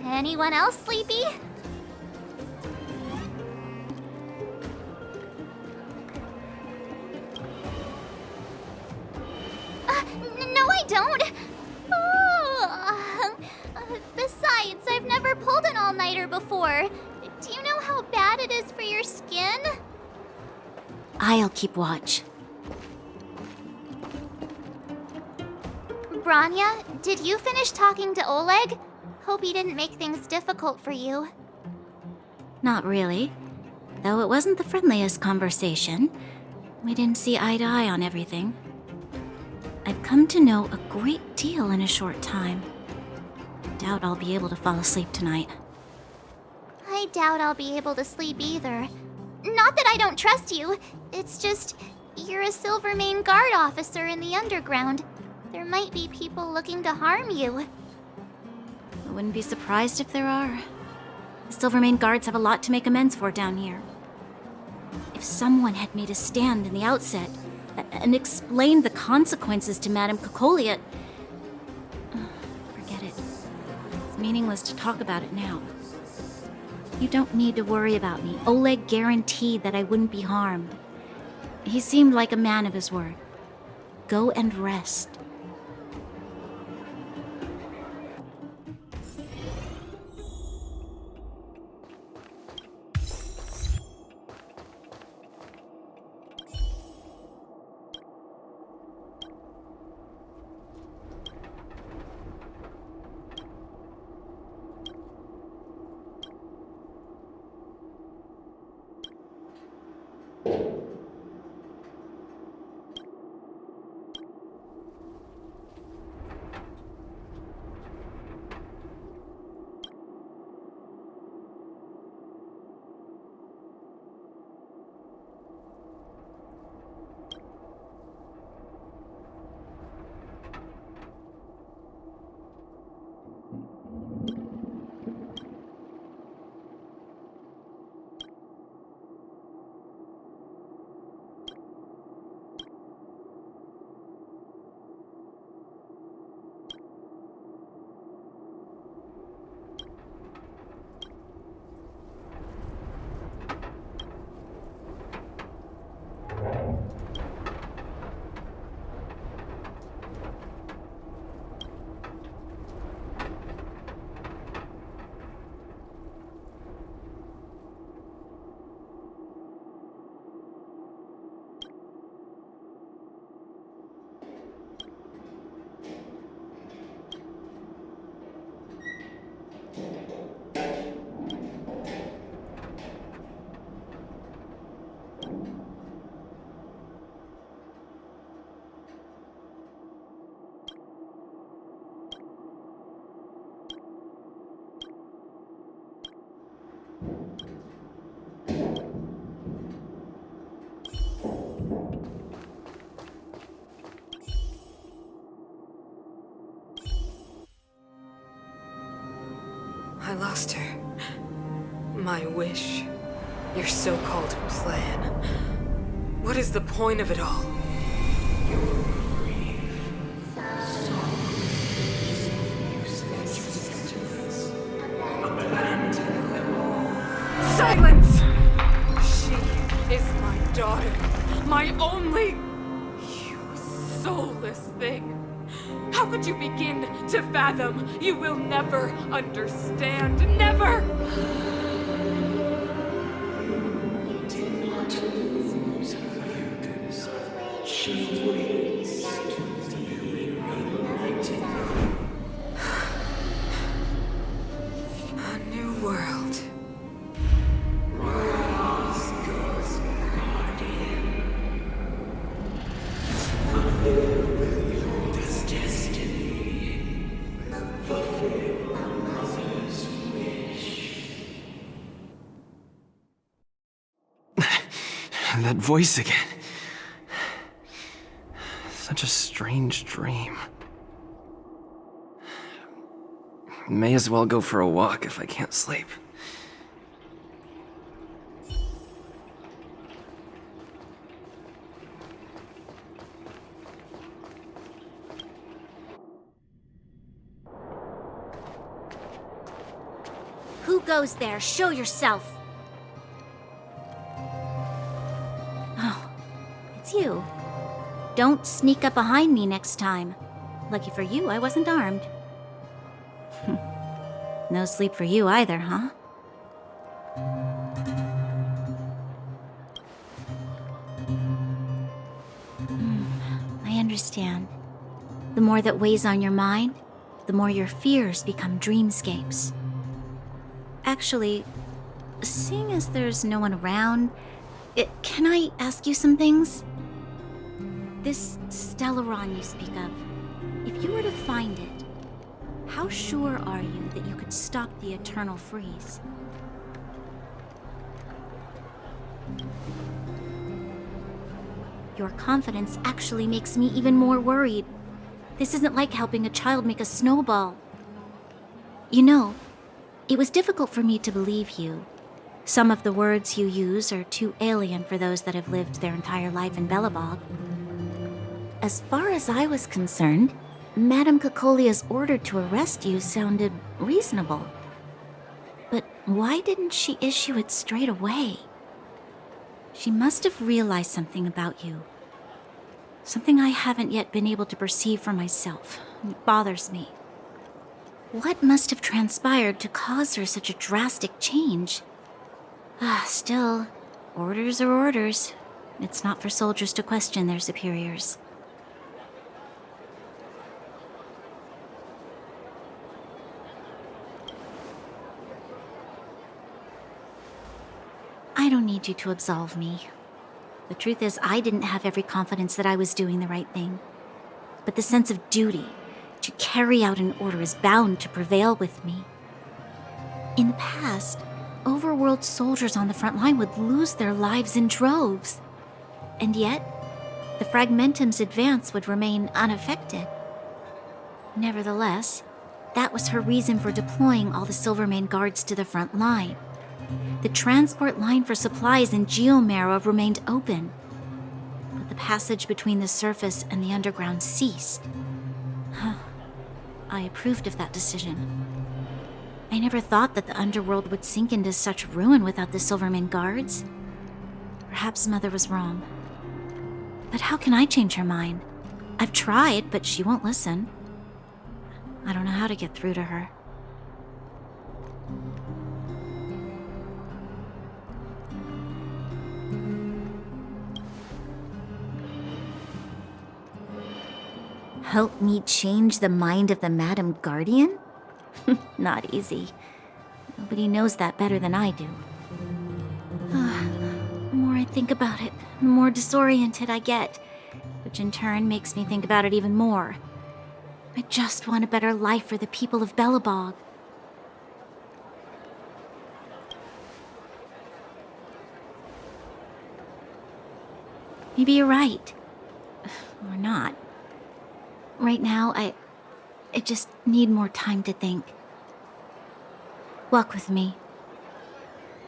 Speaker 3: Anyone else sleepy? No, I don't. Besides, I've never pulled an all-nighter before. Do you know how bad it is for your skin?
Speaker 2: I'll keep watch.
Speaker 3: Branya, did you finish talking to Oleg? Hope he didn't make things difficult for you.
Speaker 2: Not really. Though it wasn't the friendliest conversation. We didn't see eye to eye on everything. I've come to know a great deal in a short time. Doubt I'll be able to fall asleep tonight.
Speaker 3: I doubt I'll be able to sleep either. Not that I don't trust you. It's just, you're a Silvermane Guard officer in the underground. There might be people looking to harm you.
Speaker 2: I wouldn't be surprised if there are. The Silvermane Guards have a lot to make amends for down here. If someone had made a stand in the outset and explained the consequences to Madame Kokolia, forget it. It's meaningless to talk about it now. You don't need to worry about me. Oleg guaranteed that I wouldn't be harmed. He seemed like a man of his word. Go and rest.
Speaker 12: lost her. My wish. Your so-called plan. What is the point of it all? Silence! She is my daughter. My only... You soulless thing. How could you begin to fathom? You will never understand. Never! A new world.
Speaker 8: That voice again. Such a strange dream. May as well go for a walk if I can't sleep.
Speaker 2: Who goes there? Show yourself. Oh, it's you. Don't sneak up behind me next time. Lucky for you, I wasn't armed. No sleep for you either, huh? I understand. The more that weighs on your mind, the more your fears become dreamscapes. Actually, seeing as there's no one around, can I ask you some things? This Stellaron you speak of, if you were to find it, how sure are you that you could stop the eternal freeze? Your confidence actually makes me even more worried. This isn't like helping a child make a snowball. You know, it was difficult for me to believe you. Some of the words you use are too alien for those that have lived their entire life in Belobog. As far as I was concerned, Madame Cocolia's order to arrest you sounded reasonable. But why didn't she issue it straight away? She must have realized something about you. Something I haven't yet been able to perceive for myself. It bothers me. What must have transpired to cause her such a drastic change? Still, orders are orders. It's not for soldiers to question their superiors. I don't need you to absolve me. The truth is, I didn't have every confidence that I was doing the right thing. But the sense of duty to carry out an order is bound to prevail with me. In the past, overworld soldiers on the front line would lose their lives in droves. And yet, the Fragmentum's advance would remain unaffected. Nevertheless, that was her reason for deploying all the Silvermane guards to the front line. The transport line for supplies in Geomera remained open, but the passage between the surface and the underground ceased. I approved of that decision. I never thought that the underworld would sink into such ruin without the Silvermane guards. Perhaps Mother was wrong. But how can I change her mind? I've tried, but she won't listen. I don't know how to get through to her. Help me change the mind of the Madam Guardian? Not easy. Nobody knows that better than I do. The more I think about it, the more disoriented I get, which in turn makes me think about it even more. I just want a better life for the people of Belobog. Maybe you're right. Or not. Right now, I just need more time to think. Walk with me.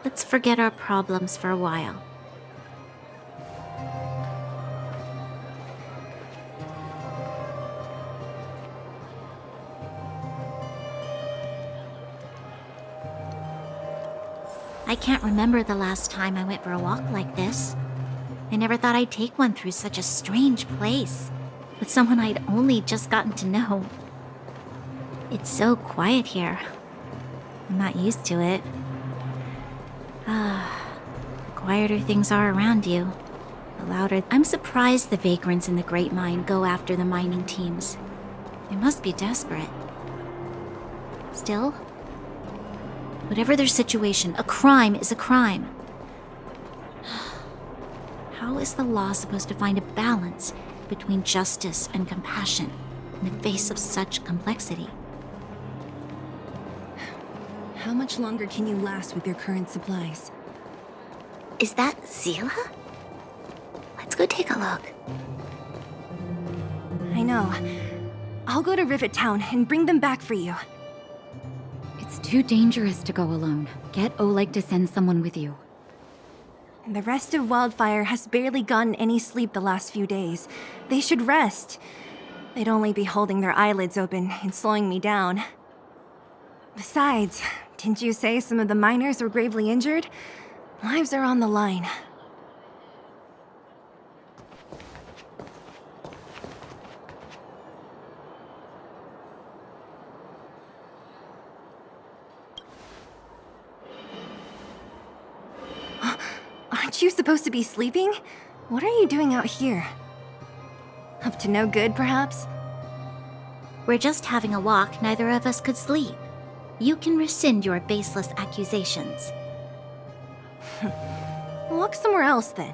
Speaker 2: Let's forget our problems for a while. I can't remember the last time I went for a walk like this. I never thought I'd take one through such a strange place, with someone I'd only just gotten to know. It's so quiet here. I'm not used to it. The quieter things are around you, the louder. I'm surprised the vagrants in the Great Mine go after the mining teams. They must be desperate. Still, whatever their situation, a crime is a crime. How is the law supposed to find a balance between justice and compassion in the face of such complexity?
Speaker 1: How much longer can you last with your current supplies?
Speaker 2: Is that Zila? Let's go take a look.
Speaker 1: I know. I'll go to Rivet Town and bring them back for you.
Speaker 4: It's too dangerous to go alone. Get Oleg to send someone with you.
Speaker 1: The rest of Wildfire has barely gotten any sleep the last few days. They should rest. They'd only be holding their eyelids open and slowing me down. Besides, didn't you say some of the miners were gravely injured? Lives are on the line. Aren't you supposed to be sleeping? What are you doing out here? Up to no good, perhaps?
Speaker 2: We're just having a walk, neither of us could sleep. You can rescind your baseless accusations.
Speaker 1: Walk somewhere else, then.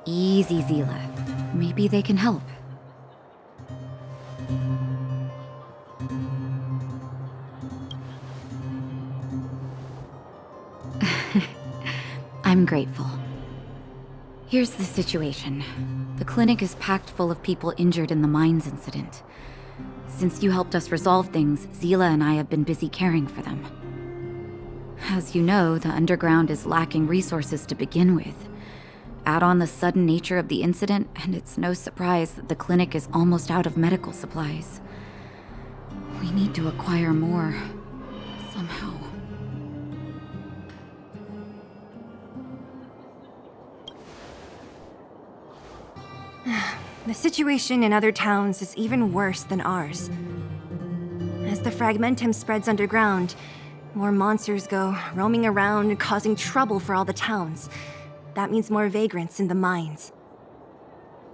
Speaker 4: Easy, Zila. Maybe they can help. I'm grateful. Here's the situation. The clinic is packed full of people injured in the mines incident. Since you helped us resolve things, Zila and I have been busy caring for them. As you know, the underground is lacking resources to begin with. Add on the sudden nature of the incident, and it's no surprise that the clinic is almost out of medical supplies. We need to acquire more, somehow.
Speaker 1: The situation in other towns is even worse than ours. As the fragmentum spreads underground, more monsters go roaming around, causing trouble for all the towns. That means more vagrants in the mines.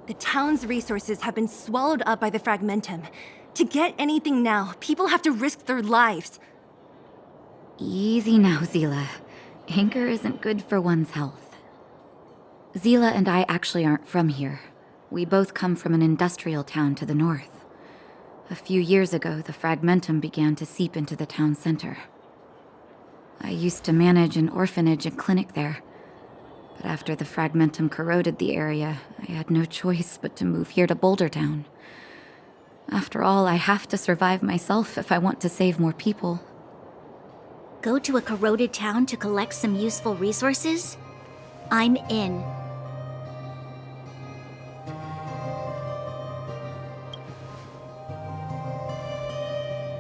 Speaker 1: The town's resources have been swallowed up by the fragmentum. To get anything now, people have to risk their lives.
Speaker 4: Easy now, Zila. Anger isn't good for one's health. Zila and I actually aren't from here. We both come from an industrial town to the north. A few years ago, the fragmentum began to seep into the town center. I used to manage an orphanage and clinic there. But after the fragmentum corroded the area, I had no choice but to move here to Boulder Town. After all, I have to survive myself if I want to save more people.
Speaker 2: Go to a corroded town to collect some useful resources? I'm in.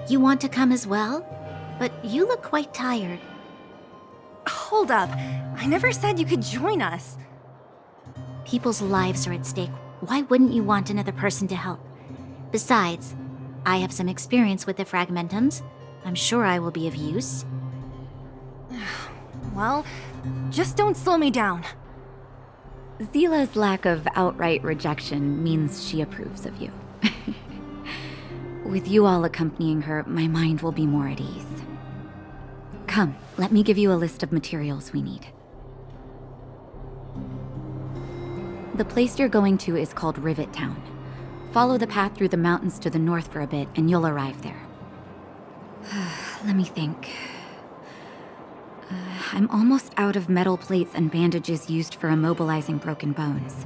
Speaker 2: You want to come as well? But you look quite tired.
Speaker 1: Hold up. I never said you could join us.
Speaker 2: People's lives are at stake. Why wouldn't you want another person to help? Besides, I have some experience with the fragmentums. I'm sure I will be of use.
Speaker 1: Well, just don't slow me down.
Speaker 4: Zila's lack of outright rejection means she approves of you. With you all accompanying her, my mind will be more at ease. Come, let me give you a list of materials we need. The place you're going to is called Rivet Town. Follow the path through the mountains to the north for a bit, and you'll arrive there. Let me think. I'm almost out of metal plates and bandages used for immobilizing broken bones.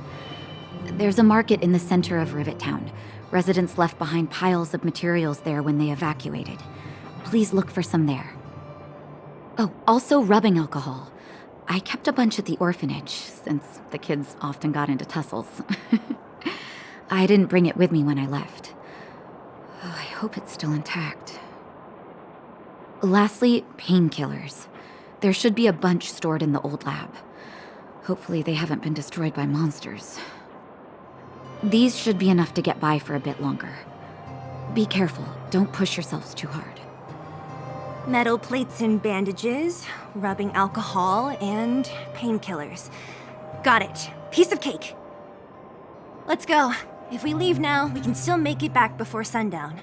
Speaker 4: There's a market in the center of Rivet Town. Residents left behind piles of materials there when they evacuated. Please look for some there. Oh, also rubbing alcohol. I kept a bunch at the orphanage, since the kids often got into tussles. I didn't bring it with me when I left. Oh, I hope it's still intact. Lastly, painkillers. There should be a bunch stored in the old lab. Hopefully they haven't been destroyed by monsters. These should be enough to get by for a bit longer. Be careful, don't push yourselves too hard.
Speaker 1: Metal plates and bandages, rubbing alcohol, and painkillers. Got it. Piece of cake. Let's go. If we leave now, we can still make it back before sundown.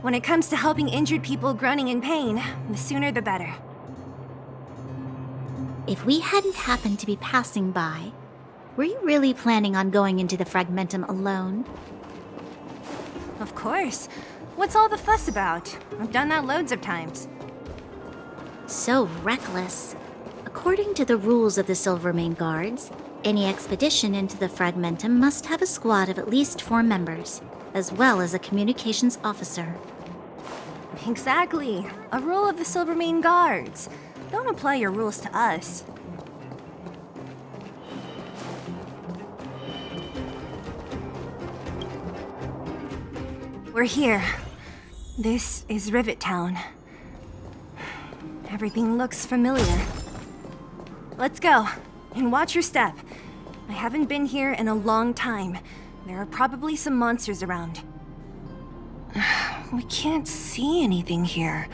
Speaker 1: When it comes to helping injured people groaning in pain, the sooner the better.
Speaker 2: If we hadn't happened to be passing by, were you really planning on going into the Fragmentum alone?
Speaker 1: Of course. What's all the fuss about? I've done that loads of times.
Speaker 2: So reckless. According to the rules of the Silvermane Guards, any expedition into the Fragmentum must have a squad of at least 4 members, as well as a communications officer.
Speaker 1: Exactly. A rule of the Silvermane Guards. Don't apply your rules to us. We're here. This is Rivet Town. Everything looks familiar. Let's go, and watch your step. I haven't been here in a long time. There are probably some monsters around. We can't see anything here.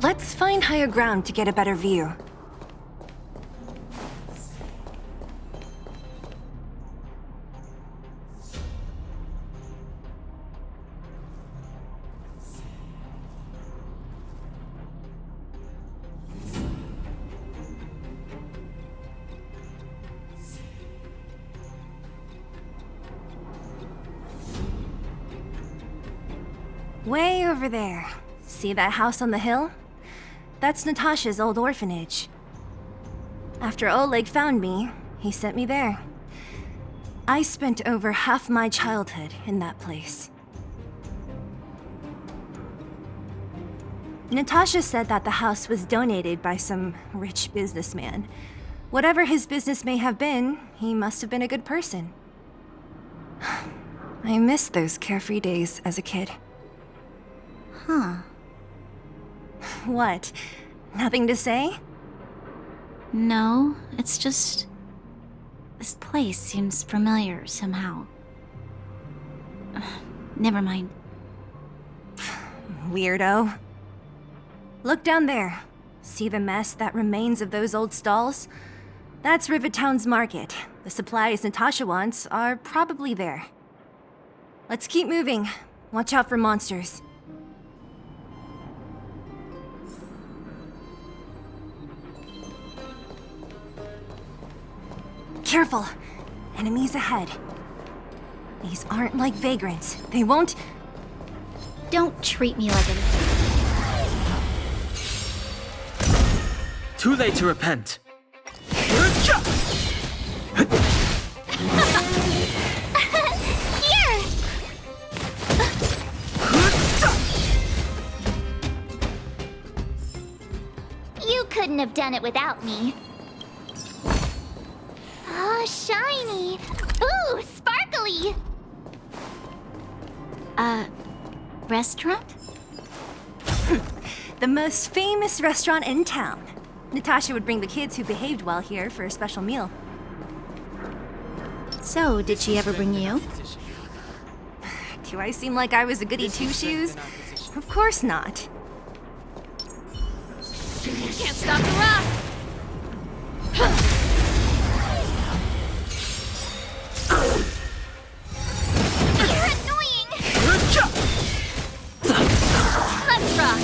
Speaker 1: Let's find higher ground to get a better view. Way over there. See that house on the hill? That's Natasha's old orphanage. After Oleg found me, he sent me there. I spent over half my childhood in that place. Natasha said that the house was donated by some rich businessman. Whatever his business may have been, he must have been a good person. I miss those carefree days as a kid.
Speaker 2: Huh.
Speaker 1: What? Nothing to say?
Speaker 2: No, it's just... this place seems familiar somehow. Never mind.
Speaker 1: Weirdo. Look down there. See the mess that remains of those old stalls? That's Rivet Town's market. The supplies Natasha wants are probably there. Let's keep moving. Watch out for monsters. Careful! Enemies ahead. These aren't like vagrants. They won't...
Speaker 2: Don't treat me like a...
Speaker 7: Too late to repent.
Speaker 3: Here! You couldn't have done it without me. Oh, shiny! Ooh, sparkly!
Speaker 2: Restaurant?
Speaker 1: The most famous restaurant in town. Natasha would bring the kids who behaved well here for a special meal.
Speaker 2: So, did she ever bring you?
Speaker 1: Do I seem like I was a goody two-shoes? Of course not.
Speaker 3: Can't stop the rock! You're annoying! Let's rock!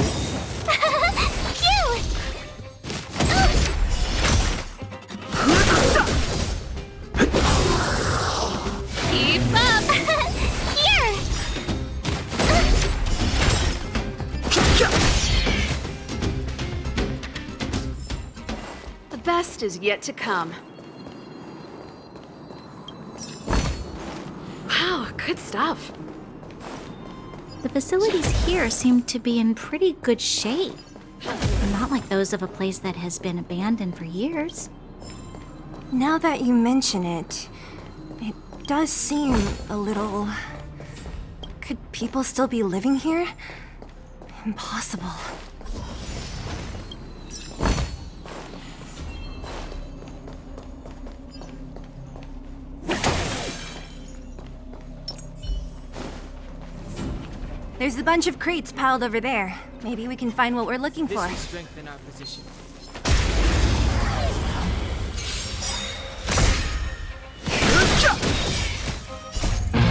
Speaker 3: Phew! Keep up! Here!
Speaker 17: The best is yet to come. Wow, good stuff.
Speaker 2: The facilities here seem to be in pretty good shape. not like those of a place that has been abandoned for years.
Speaker 1: Now that you mention it, it does seem a little... Could people still be living here? Impossible. There's a bunch of crates piled over there. Maybe we can find what we're looking for.
Speaker 18: This will strengthen our position.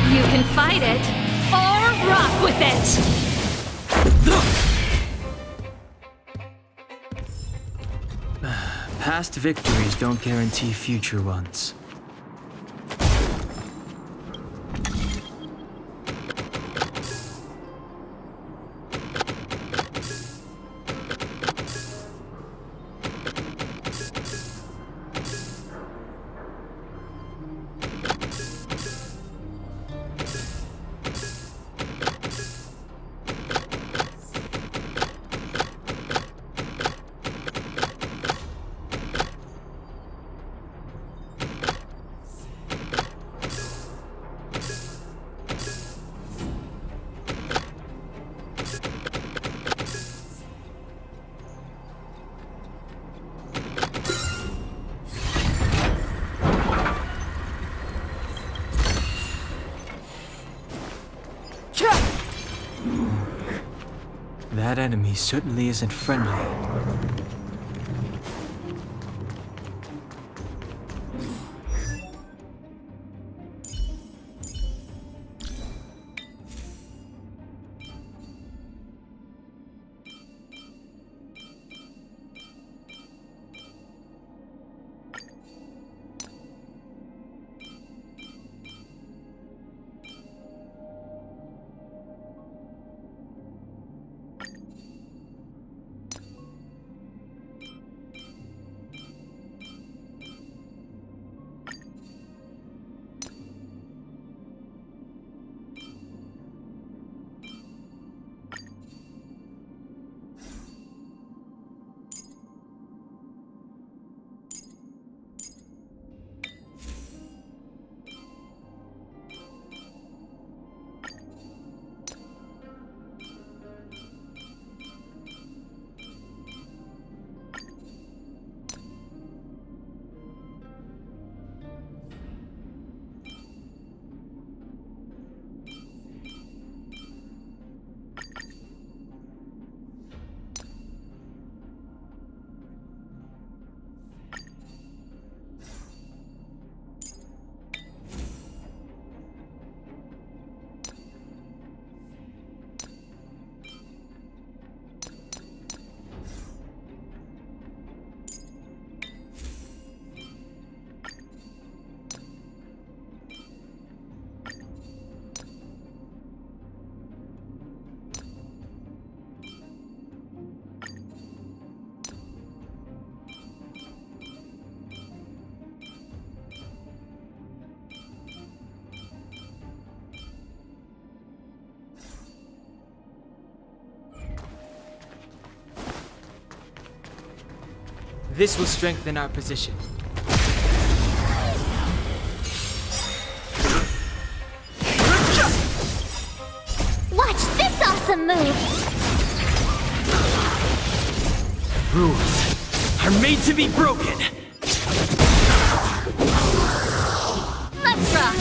Speaker 17: You can fight it, or rock with it!
Speaker 7: Past victories don't guarantee future ones. That enemy certainly isn't friendly.
Speaker 18: This will strengthen our position.
Speaker 3: Watch this awesome move!
Speaker 10: Rules are made to be broken.
Speaker 3: Let's rock!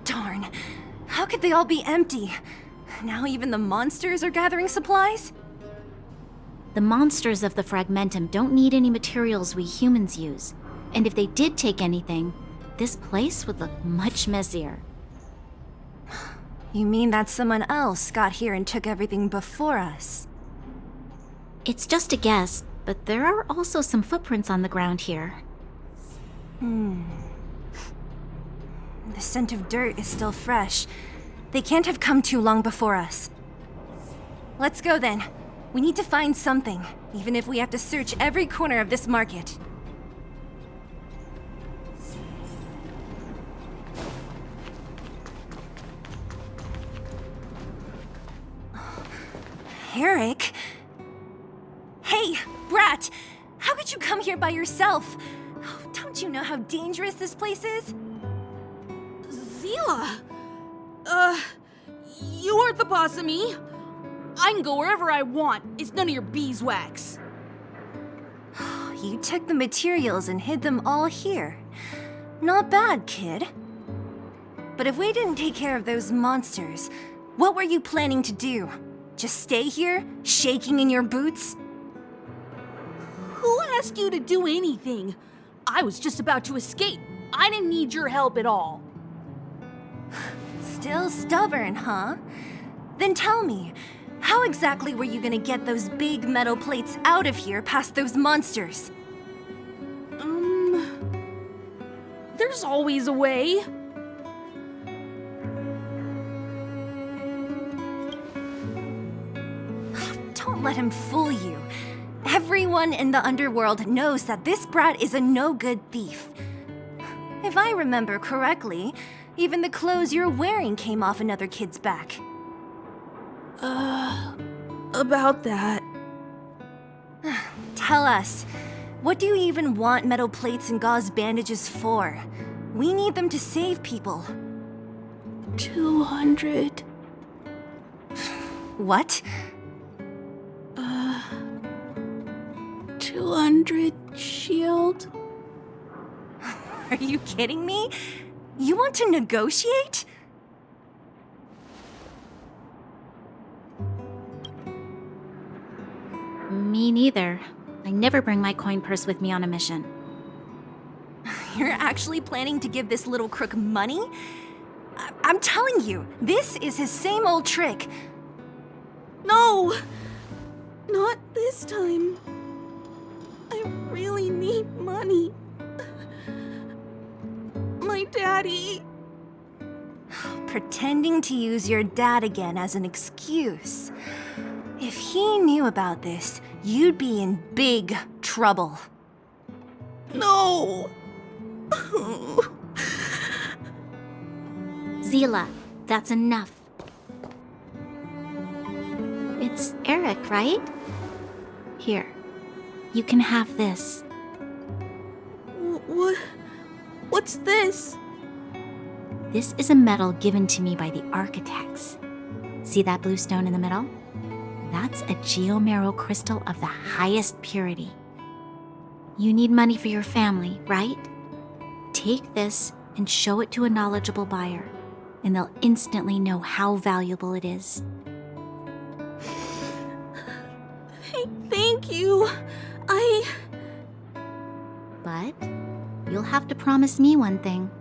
Speaker 1: Darn. How could they all be empty? Now even the monsters are gathering supplies?
Speaker 2: The monsters of the Fragmentum don't need any materials we humans use. And if they did take anything, this place would look much messier.
Speaker 1: You mean that someone else got here and took everything before us?
Speaker 2: It's just a guess, but there are also some footprints on the ground here.
Speaker 1: The scent of dirt is still fresh. They can't have come too long before us. Let's go then. We need to find something, even if we have to search every corner of this market. Eric? Hey, Brat! How could you come here by yourself? Oh, don't you know how dangerous this place is?
Speaker 19: Zila! You aren't the boss of me. I can go wherever I want. It's none of your beeswax.
Speaker 1: You took the materials and hid them all here. Not bad, kid. But if we didn't take care of those monsters, what were you planning to do? Just stay here, shaking in your boots?
Speaker 19: Who asked you to do anything? I was just about to escape. I didn't need your help at all.
Speaker 1: Still stubborn, huh? Then tell me, how exactly were you gonna get those big metal plates out of here past those monsters?
Speaker 19: There's always a way.
Speaker 1: Don't let him fool you. Everyone in the underworld knows that this brat is a no-good thief. If I remember correctly, even the clothes you're wearing came off another kid's back.
Speaker 19: About that.
Speaker 1: Tell us, what do you even want metal plates and gauze bandages for? We need them to save people.
Speaker 14: 200.
Speaker 1: What?
Speaker 14: 200 shield.
Speaker 1: Are you kidding me? You want to negotiate?
Speaker 2: Me neither. I never bring my coin purse with me on a mission.
Speaker 1: You're actually planning to give this little crook money? I'm telling you, this is his same old trick.
Speaker 14: No! Not this time. I really need money. My daddy.
Speaker 1: Pretending to use your dad again as an excuse. If he knew about this, you'd be in big trouble.
Speaker 14: No!
Speaker 2: Zila, that's enough. It's Eric, right? Here, you can have this.
Speaker 14: What's this?
Speaker 2: This is a medal given to me by the architects. See that blue stone in the middle? That's a geomarrow crystal of the highest purity. You need money for your family, right? Take this and show it to a knowledgeable buyer, and they'll instantly know how valuable it is.
Speaker 14: Thank you.
Speaker 2: But you'll have to promise me one thing.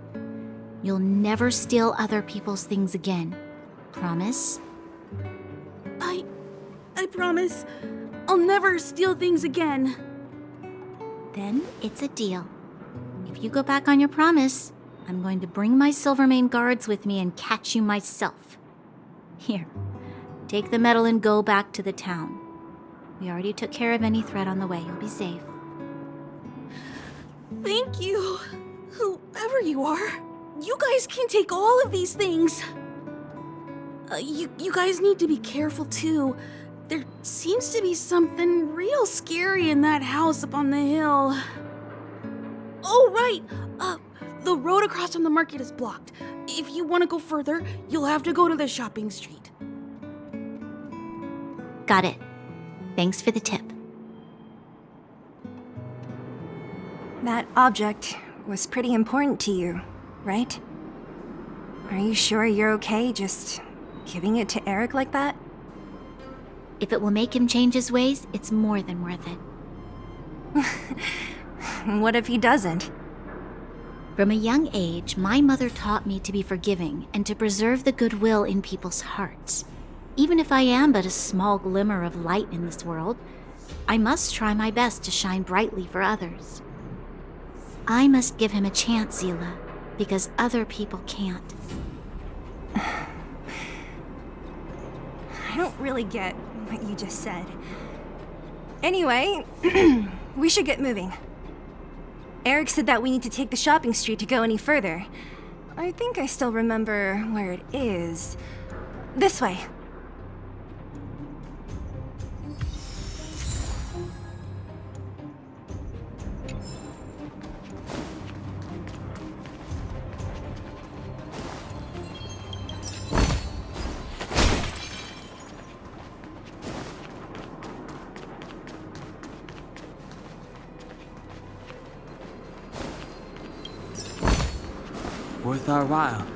Speaker 2: You'll never steal other people's things again. Promise?
Speaker 14: I promise. I'll never steal things again.
Speaker 2: Then it's a deal. If you go back on your promise, I'm going to bring my Silvermane guards with me and catch you myself. Here, take the medal and go back to the town. We already took care of any threat on the way. You'll be safe.
Speaker 14: Thank you. Whoever you are, you guys can take all of these things. You guys need to be careful too. There seems to be something real scary in that house up on the hill. Oh, right. The road across from the market is blocked. If you want to go further, you'll have to go to the shopping street.
Speaker 2: Got it. Thanks for the tip.
Speaker 1: That object was pretty important to you, right? Are you sure you're okay just giving it to Eric like that?
Speaker 2: If it will make him change his ways, it's more than worth it.
Speaker 1: What if he doesn't?
Speaker 2: From a young age, my mother taught me to be forgiving and to preserve the goodwill in people's hearts. Even if I am but a small glimmer of light in this world, I must try my best to shine brightly for others. I must give him a chance, Zila, because other people can't.
Speaker 1: I don't really get what you just said. Anyway, we should get moving. Eric said that we need to take the shopping street to go any further. I think I still remember where it is. This way.
Speaker 18: worth our while.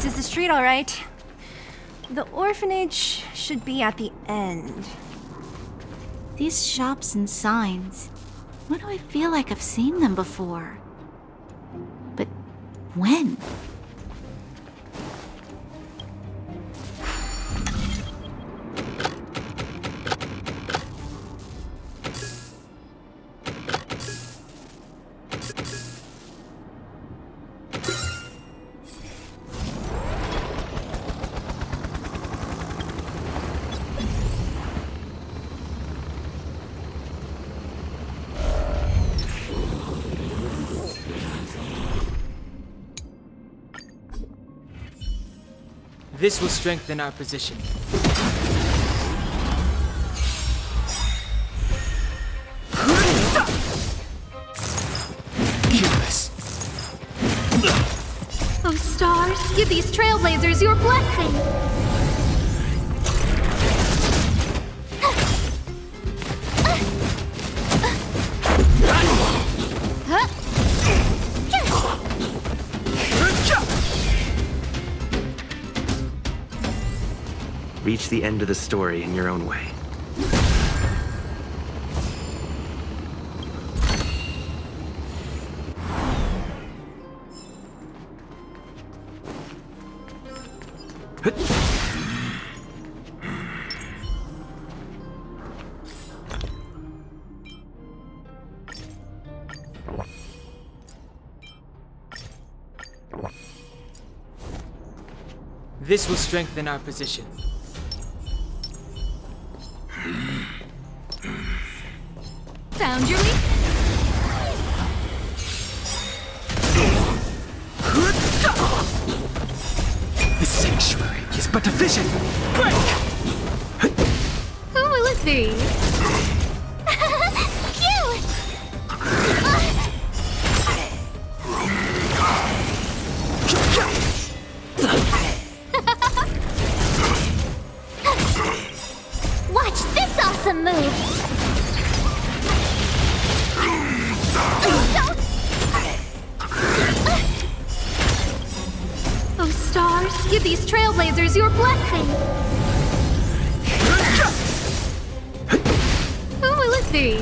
Speaker 1: This is the street, all right. The orphanage should be at the end.
Speaker 2: These shops and signs. Why do I feel like I've seen them before? But when?
Speaker 18: This will strengthen our position.
Speaker 3: Oh, stars, give these trailblazers your blessing!
Speaker 20: Reach the end of the story in your own way.
Speaker 18: This will strengthen our position.
Speaker 3: Found your lead?
Speaker 10: The sanctuary is but a vision. Break!
Speaker 3: Who will it be? Cute!
Speaker 1: Give these trailblazers your blessing! Who will it be?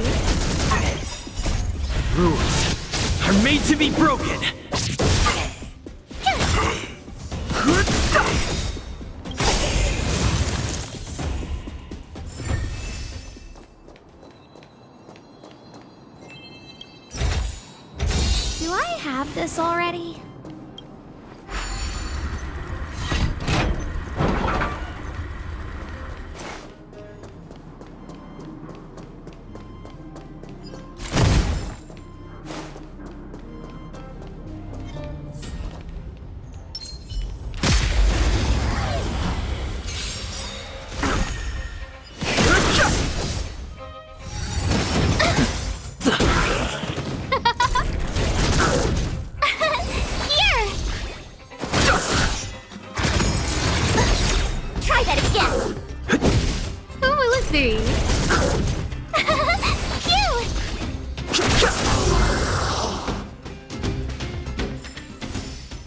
Speaker 10: Rules are made to be broken.
Speaker 3: Do I have this already?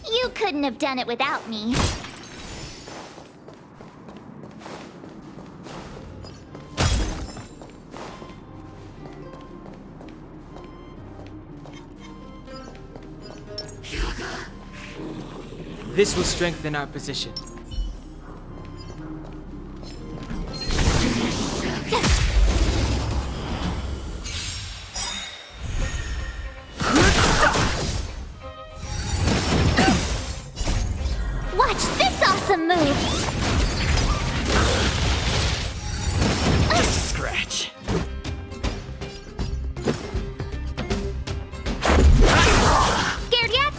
Speaker 3: You couldn't have done it without me.
Speaker 18: This will strengthen our position.
Speaker 3: Watch this awesome move!
Speaker 10: Just a scratch.
Speaker 3: Scared yet?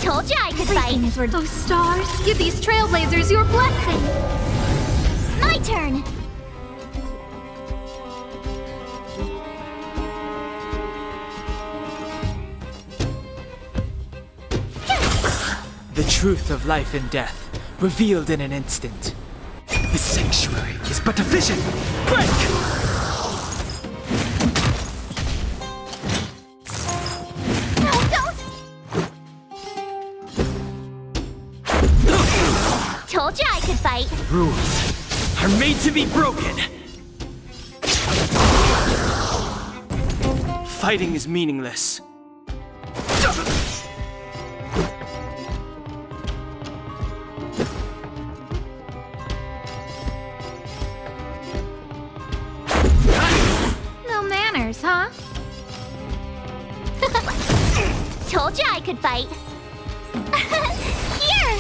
Speaker 3: Told you I could fight.
Speaker 1: Those stars, give these trailblazers your blessing!
Speaker 3: My turn!
Speaker 18: The truth of life and death, revealed in an instant.
Speaker 10: The sanctuary is but a vision. Break!
Speaker 3: No, don't! Told you I could fight.
Speaker 10: Rules are made to be broken.
Speaker 18: Fighting is meaningless.
Speaker 1: No manners, huh?
Speaker 3: Told you I could fight. Here!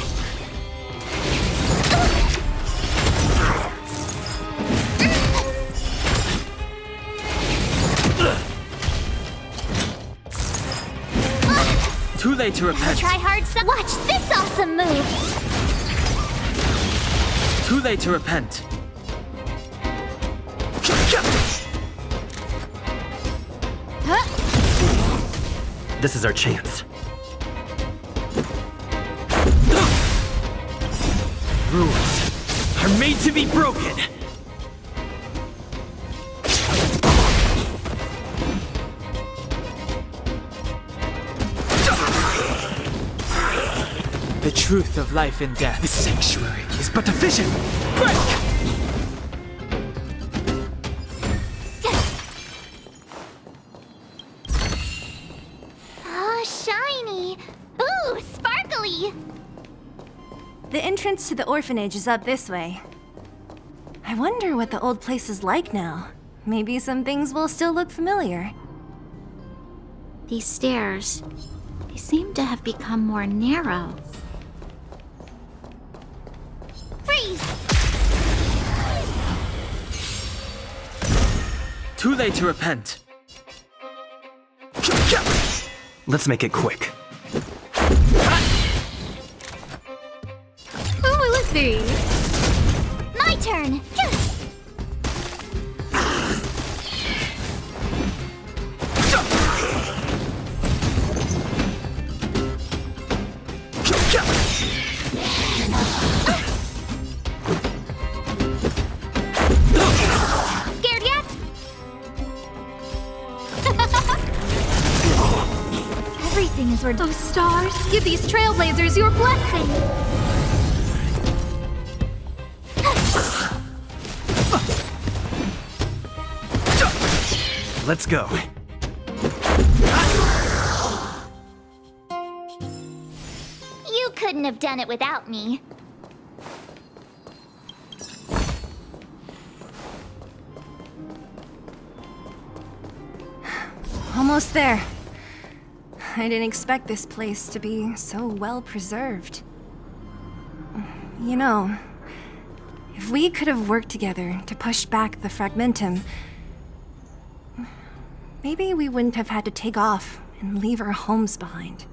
Speaker 18: Too late to repent.
Speaker 3: Try hard, so watch this awesome move!
Speaker 18: Too late to repent.
Speaker 20: This is our chance.
Speaker 10: Rules are made to be broken.
Speaker 18: The truth of life and death.
Speaker 10: The sanctuary is but a vision. Break!
Speaker 3: Oh, shiny! Ooh, sparkly!
Speaker 1: The entrance to the orphanage is up this way. I wonder what the old place is like now. Maybe some things will still look familiar.
Speaker 2: These stairs, they seem to have become more narrow.
Speaker 3: Freeze!
Speaker 18: Too late to repent.
Speaker 20: Let's make it quick.
Speaker 1: Who will it be?
Speaker 3: My turn! Scared yet? things were— Oh, stars, give these trailblazers your blessing!
Speaker 20: Let's go.
Speaker 3: You couldn't have done it without me.
Speaker 1: Almost there. I didn't expect this place to be so well preserved. You know, if we could have worked together to push back the Fragmentum, maybe we wouldn't have had to take off and leave our homes behind.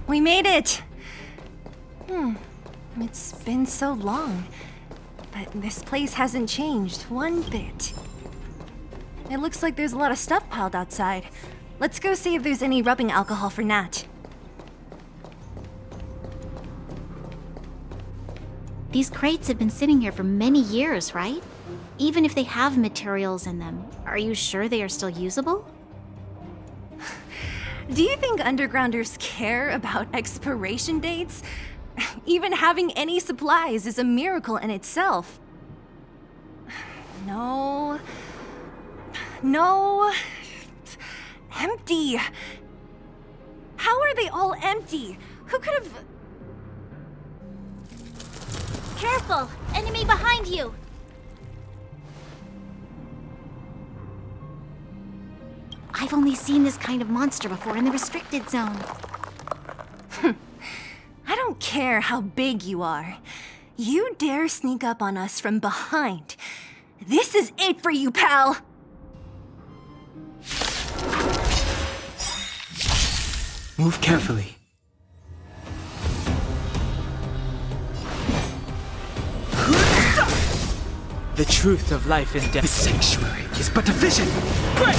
Speaker 1: We made it! It's been so long, but this place hasn't changed one bit. It looks like there's a lot of stuff piled outside. Let's go see if there's any rubbing alcohol for Nat.
Speaker 2: These crates have been sitting here for many years, right? Even if they have materials in them, are you sure they are still usable?
Speaker 1: Do you think undergrounders care about expiration dates? Even having any supplies is a miracle in itself. No. No. Empty. How are they all empty? Who could have...
Speaker 3: Careful! Enemy behind you!
Speaker 2: I've only seen this kind of monster before in the restricted zone.
Speaker 1: I don't care how big you are. You dare sneak up on us from behind. This is it for you, pal!
Speaker 18: Move carefully. The truth of life and death.
Speaker 10: The sanctuary is but a vision. Break!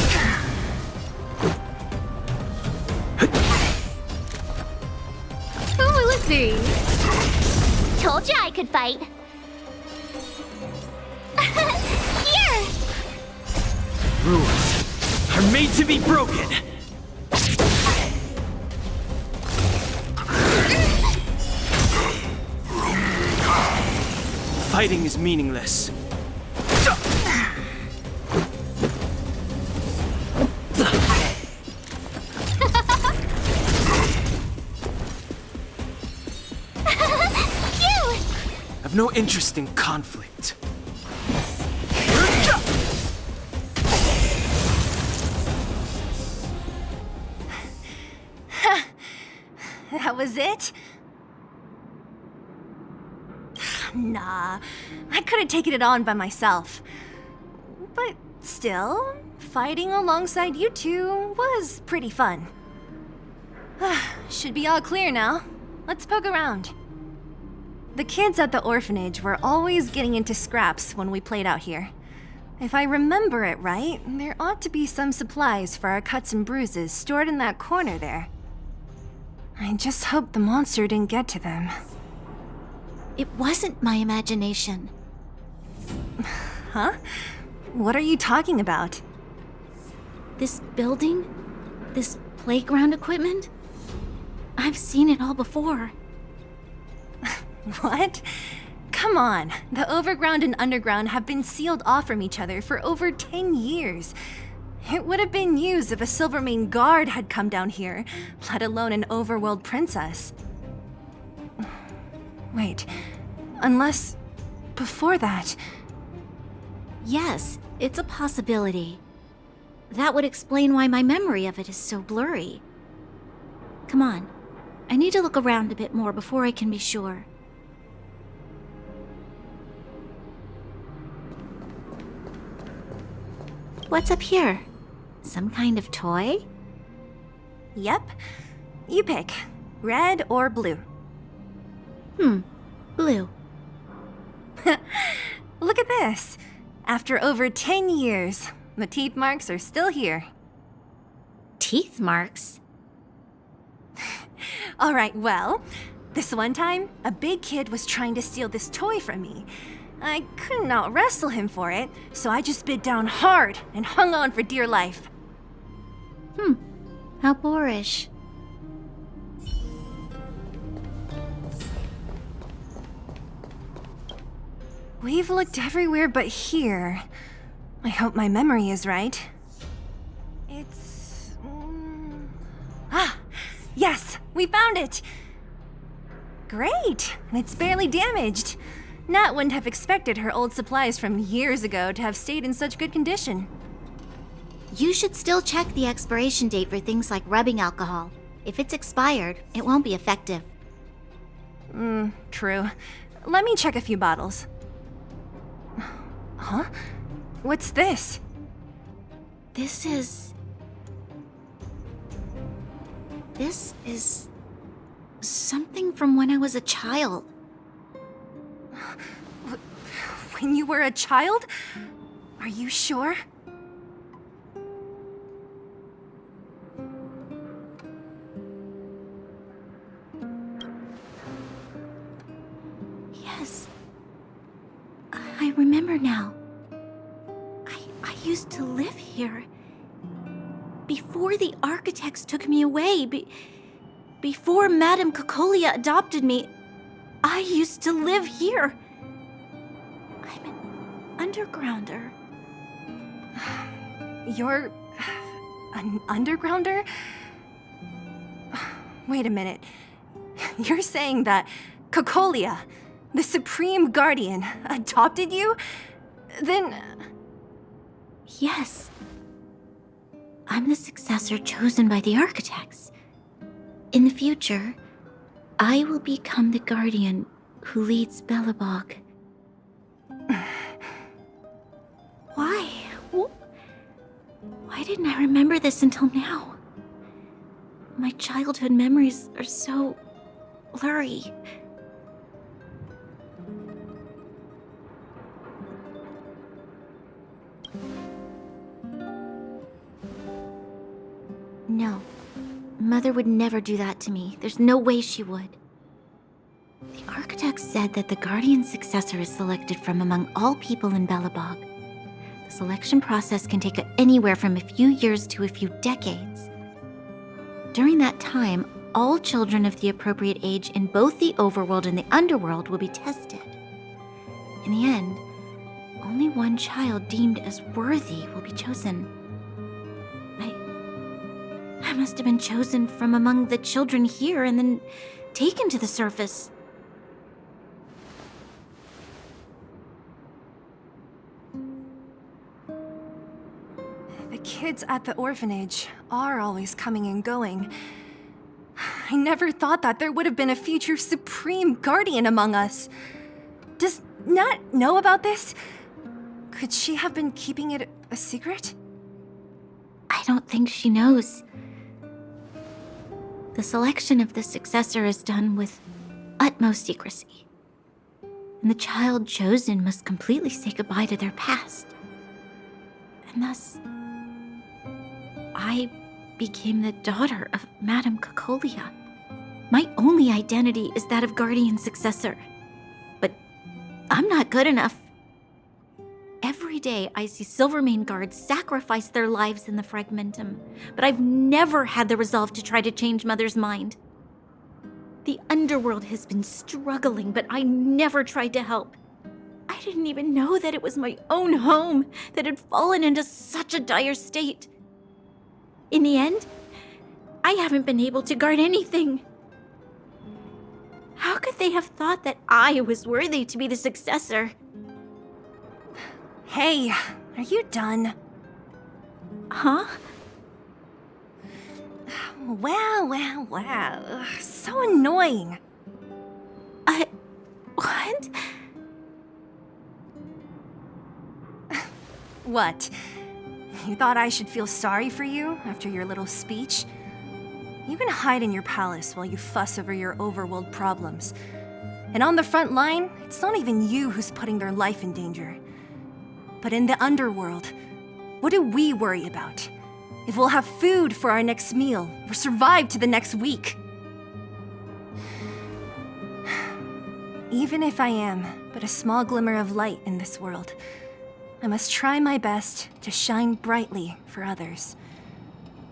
Speaker 3: Oh, let's see. Told you I could fight. Here!
Speaker 10: Rules are made to be broken.
Speaker 18: Fighting is meaningless. I've no interest in conflict.
Speaker 1: That was it? Nah, I could have taken it on by myself. But still, fighting alongside you two was pretty fun. Should be all clear now. Let's poke around. The kids at the orphanage were always getting into scraps when we played out here. If I remember it right, there ought to be some supplies for our cuts and bruises stored in that corner there. I just hope the monster didn't get to them.
Speaker 2: It wasn't my imagination.
Speaker 1: Huh? What are you talking about?
Speaker 2: This building? This playground equipment? I've seen it all before.
Speaker 1: What? Come on, the overground and underground have been sealed off from each other for over 10 years. It would have been news if a Silvermane guard had come down here, let alone an overworld princess. Wait, unless before that...
Speaker 2: Yes, it's a possibility. That would explain why my memory of it is so blurry. Come on, I need to look around a bit more before I can be sure. What's up here? Some kind of toy?
Speaker 1: Yep. You pick. Red or blue.
Speaker 2: Blue.
Speaker 1: Look at this. After over 10 years, the teeth marks are still here.
Speaker 2: Teeth marks?
Speaker 1: All right, well, This one time, a big kid was trying to steal this toy from me. I couldn't out-wrestle him for it, so I just bit down hard and hung on for dear life.
Speaker 2: How boorish.
Speaker 1: We've looked everywhere but here. I hope my memory is right. It's... yes! We found it! Great! And it's barely damaged. Nat wouldn't have expected her old supplies from years ago to have stayed in such good condition.
Speaker 2: You should still check the expiration date for things like rubbing alcohol. If it's expired, it won't be effective.
Speaker 1: True. Let me check a few bottles. Huh? What's this?
Speaker 2: This is something from when I was a child.
Speaker 1: When you were a child? Are you sure?
Speaker 2: Yes. I remember now. I used to live here. Before the architects took me away, before Madame Cocolia adopted me, I used to live here. I'm an undergrounder.
Speaker 1: You're... an undergrounder? Wait a minute. You're saying that Cocolia, the Supreme Guardian, adopted you? Then...
Speaker 2: Yes. I'm the successor chosen by the architects. In the future, I will become the guardian who leads Belobog. Why? Why didn't I remember this until now? My childhood memories are so blurry. No. Mother would never do that to me. There's no way she would. The architect said that the guardian successor is selected from among all people in Belobog. The selection process can take anywhere from a few years to a few decades. During that time, all children of the appropriate age in both the overworld and the underworld will be tested. In the end, only one child deemed as worthy will be chosen. I must have been chosen from among the children here and then taken to the surface.
Speaker 1: The kids at the orphanage are always coming and going. I never thought that there would have been a future Supreme Guardian among us. Does Nat know about this? Could she have been keeping it a secret?
Speaker 2: I don't think she knows. The selection of the successor is done with utmost secrecy. And the child chosen must completely say goodbye to their past. And thus, I became the daughter of Madame Cocolia. My only identity is that of guardian successor. But I'm not good enough. Every day I see Silvermane guards sacrifice their lives in the Fragmentum, but I've never had the resolve to try to change Mother's mind. The underworld has been struggling, but I never tried to help. I didn't even know that it was my own home that had fallen into such a dire state. In the end, I haven't been able to guard anything. How could they have thought that I was worthy to be the successor?
Speaker 1: Hey, are you done?
Speaker 2: Huh?
Speaker 1: Wow. So annoying.
Speaker 2: What?
Speaker 1: What? You thought I should feel sorry for you after your little speech? You can hide in your palace while you fuss over your overworld problems. And on the front line, it's not even you who's putting their life in danger. But in the underworld, what do we worry about? If we'll have food for our next meal, or survive to the next week. Even if I am but a small glimmer of light in this world, I must try my best to shine brightly for others.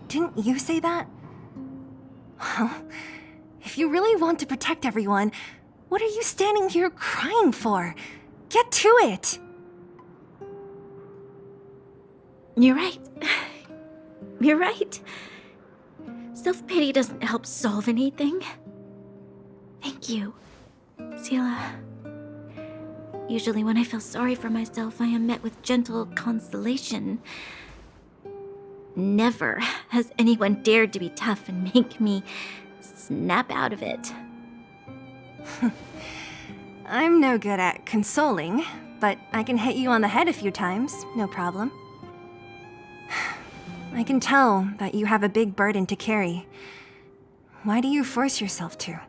Speaker 1: Didn't you say that? Well, if you really want to protect everyone, what are you standing here crying for? Get to it!
Speaker 2: You're right. You're right. Self-pity doesn't help solve anything. Thank you, Sila. Usually when I feel sorry for myself, I am met with gentle consolation. Never has anyone dared to be tough and make me snap out of it.
Speaker 1: I'm no good at consoling, but I can hit you on the head a few times, no problem. I can tell that you have a big burden to carry. Why do you force yourself to?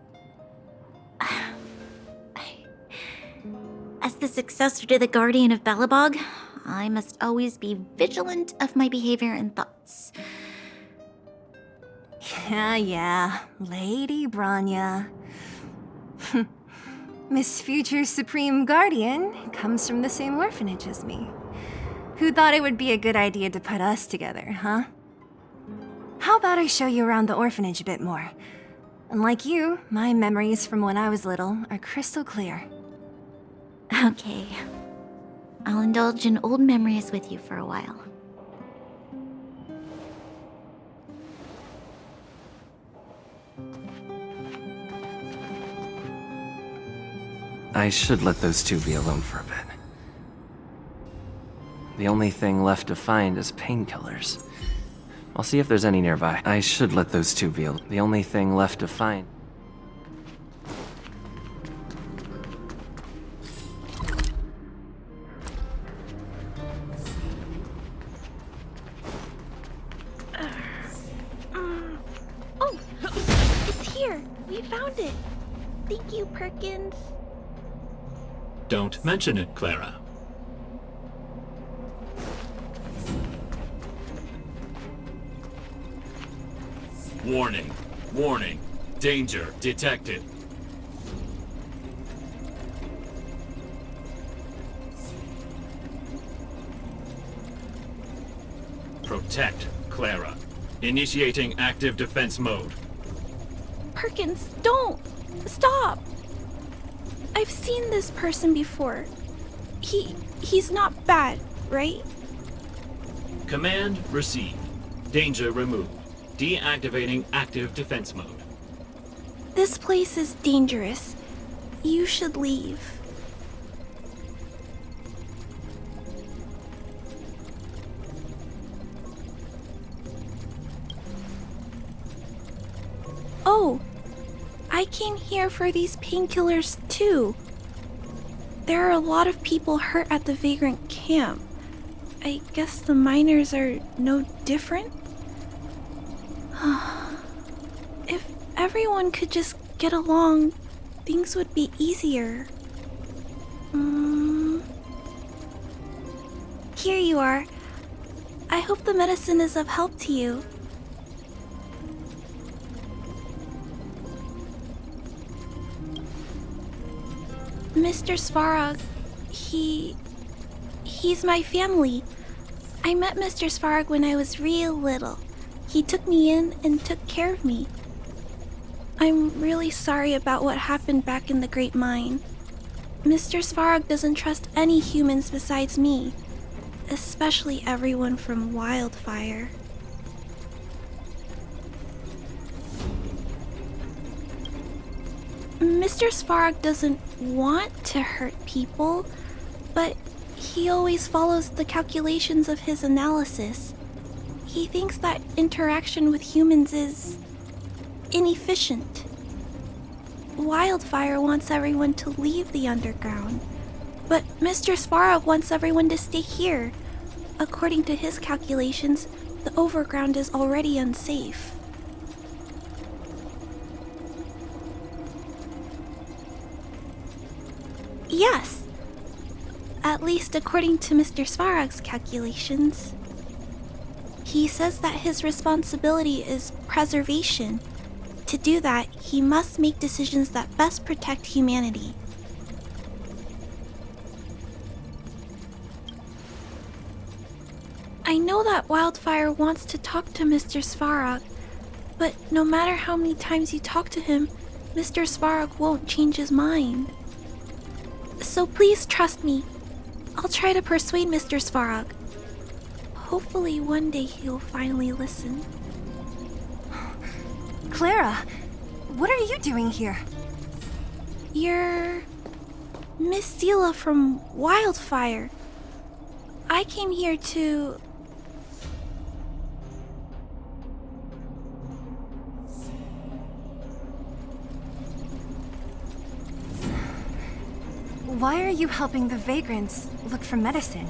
Speaker 2: As the successor to the Guardian of Belobog, I must always be vigilant of my behavior and thoughts.
Speaker 1: Yeah, Lady Branya. Miss Future's Supreme Guardian comes from the same orphanage as me. Who thought it would be a good idea to put us together, huh? How about I show you around the orphanage a bit more? Unlike you, my memories from when I was little are crystal clear.
Speaker 2: Okay. I'll indulge in old memories with you for a while.
Speaker 20: I should let those two be alone for a bit. The only thing left to find is painkillers. I'll see if there's any nearby. I should let those two be alone. The only thing left to find...
Speaker 14: Oh, it's here. We found it. Thank you, Perkins.
Speaker 21: Don't mention it, Clara. Warning. Warning. Danger detected. Protect Clara. Initiating active defense mode.
Speaker 14: Perkins, don't! Stop! I've seen this person before. He's not bad, right?
Speaker 21: Command received. Danger removed. Deactivating active defense mode.
Speaker 14: This place is dangerous. You should leave. Oh, I came here for these painkillers too. There are a lot of people hurt at the Vagrant camp. I guess the miners are no different? If everyone could just get along, things would be easier. Here you are. I hope the medicine is of help to you. Mr. Svarog, he's my family. I met Mr. Svarog when I was real little. He took me in and took care of me. I'm really sorry about what happened back in the Great Mine. Mr. Svarog doesn't trust any humans besides me, especially everyone from Wildfire. Mr. Svarog doesn't want to hurt people, but he always follows the calculations of his analysis. He thinks that interaction with humans is inefficient. Wildfire wants everyone to leave the underground, but Mr. Svarog wants everyone to stay here. According to his calculations, the overground is already unsafe. Yes. At least according to Mr. Svarog's calculations. He says that his responsibility is preservation. To do that, he must make decisions that best protect humanity. I know that Wildfire wants to talk to Mr. Svarog, but no matter how many times you talk to him, Mr. Svarog won't change his mind. So please trust me. I'll try to persuade Mr. Svarog. Hopefully one day he'll finally listen.
Speaker 1: Clara, what are you doing here?
Speaker 14: You're Miss Sela from Wildfire. I came here to...
Speaker 1: Why are you helping the vagrants look for medicine?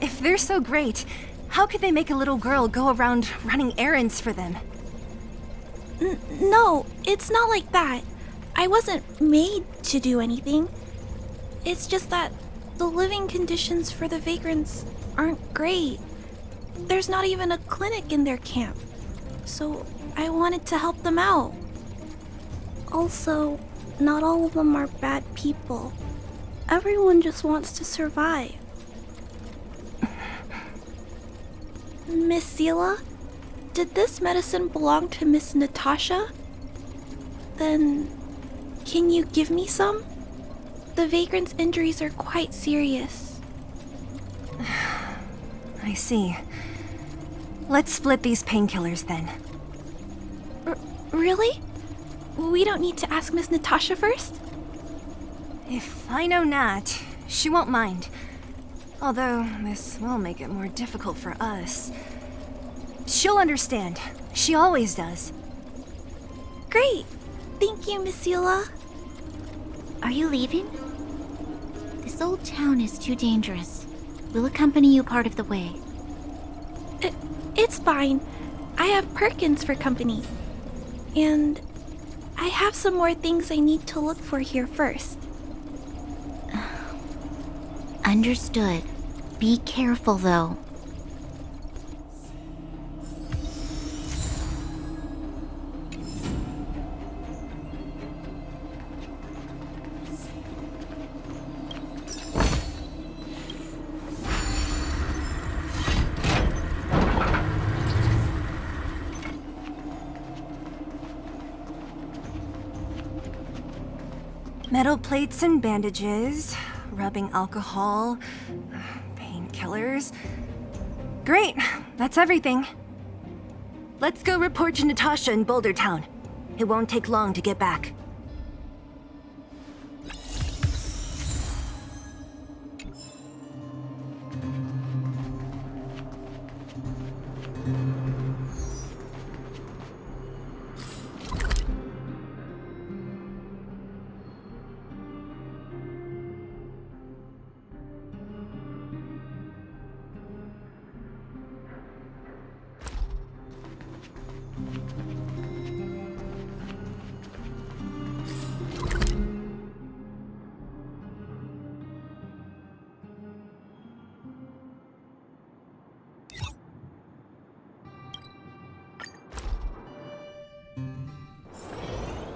Speaker 1: If they're so great, how could they make a little girl go around running errands for them?
Speaker 14: No, it's not like that. I wasn't made to do anything. It's just that the living conditions for the vagrants aren't great. There's not even a clinic in their camp. So I wanted to help them out. Also, not all of them are bad people. Everyone just wants to survive. Miss Sela, did this medicine belong to Miss Natasha? Then, can you give me some? The vagrant's injuries are quite serious.
Speaker 1: I see. Let's split these painkillers then.
Speaker 14: Really? We don't need to ask Miss Natasha first?
Speaker 1: If I know Nat, she won't mind. Although, this will make it more difficult for us. She'll understand. She always does.
Speaker 14: Great! Thank you, Miss Sela.
Speaker 2: Are you leaving? This old town is too dangerous. We'll accompany you part of the way.
Speaker 14: It's fine. I have Perkins for company. And I have some more things I need to look for here first.
Speaker 2: Understood. Be careful, though.
Speaker 1: Metal plates and bandages, rubbing alcohol, painkillers. Great, that's everything. Let's go report to Natasha in Boulder Town. It won't take long to get back.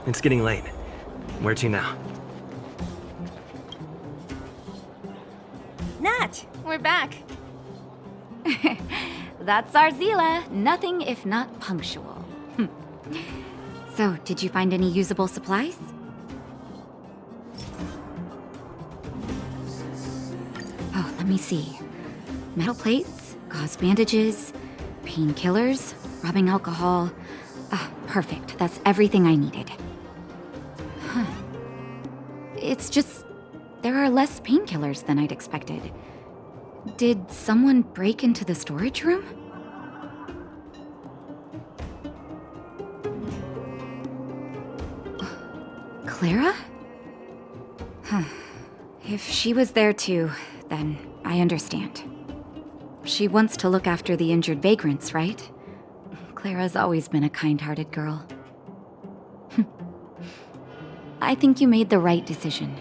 Speaker 20: It's getting late. Where to now?
Speaker 1: Nat, we're back.
Speaker 4: That's our Zila. Nothing if not punctual. So, did you find any usable supplies? Oh, let me see. Metal plates, gauze bandages, painkillers, rubbing alcohol. Ah, perfect. That's everything I needed. Huh. It's just, there are less painkillers than I'd expected. Did someone break into the storage room? Clara? Huh. If she was there too, then I understand. She wants to look after the injured vagrants, right? Clara's always been a kind-hearted girl. I think you made the right decision.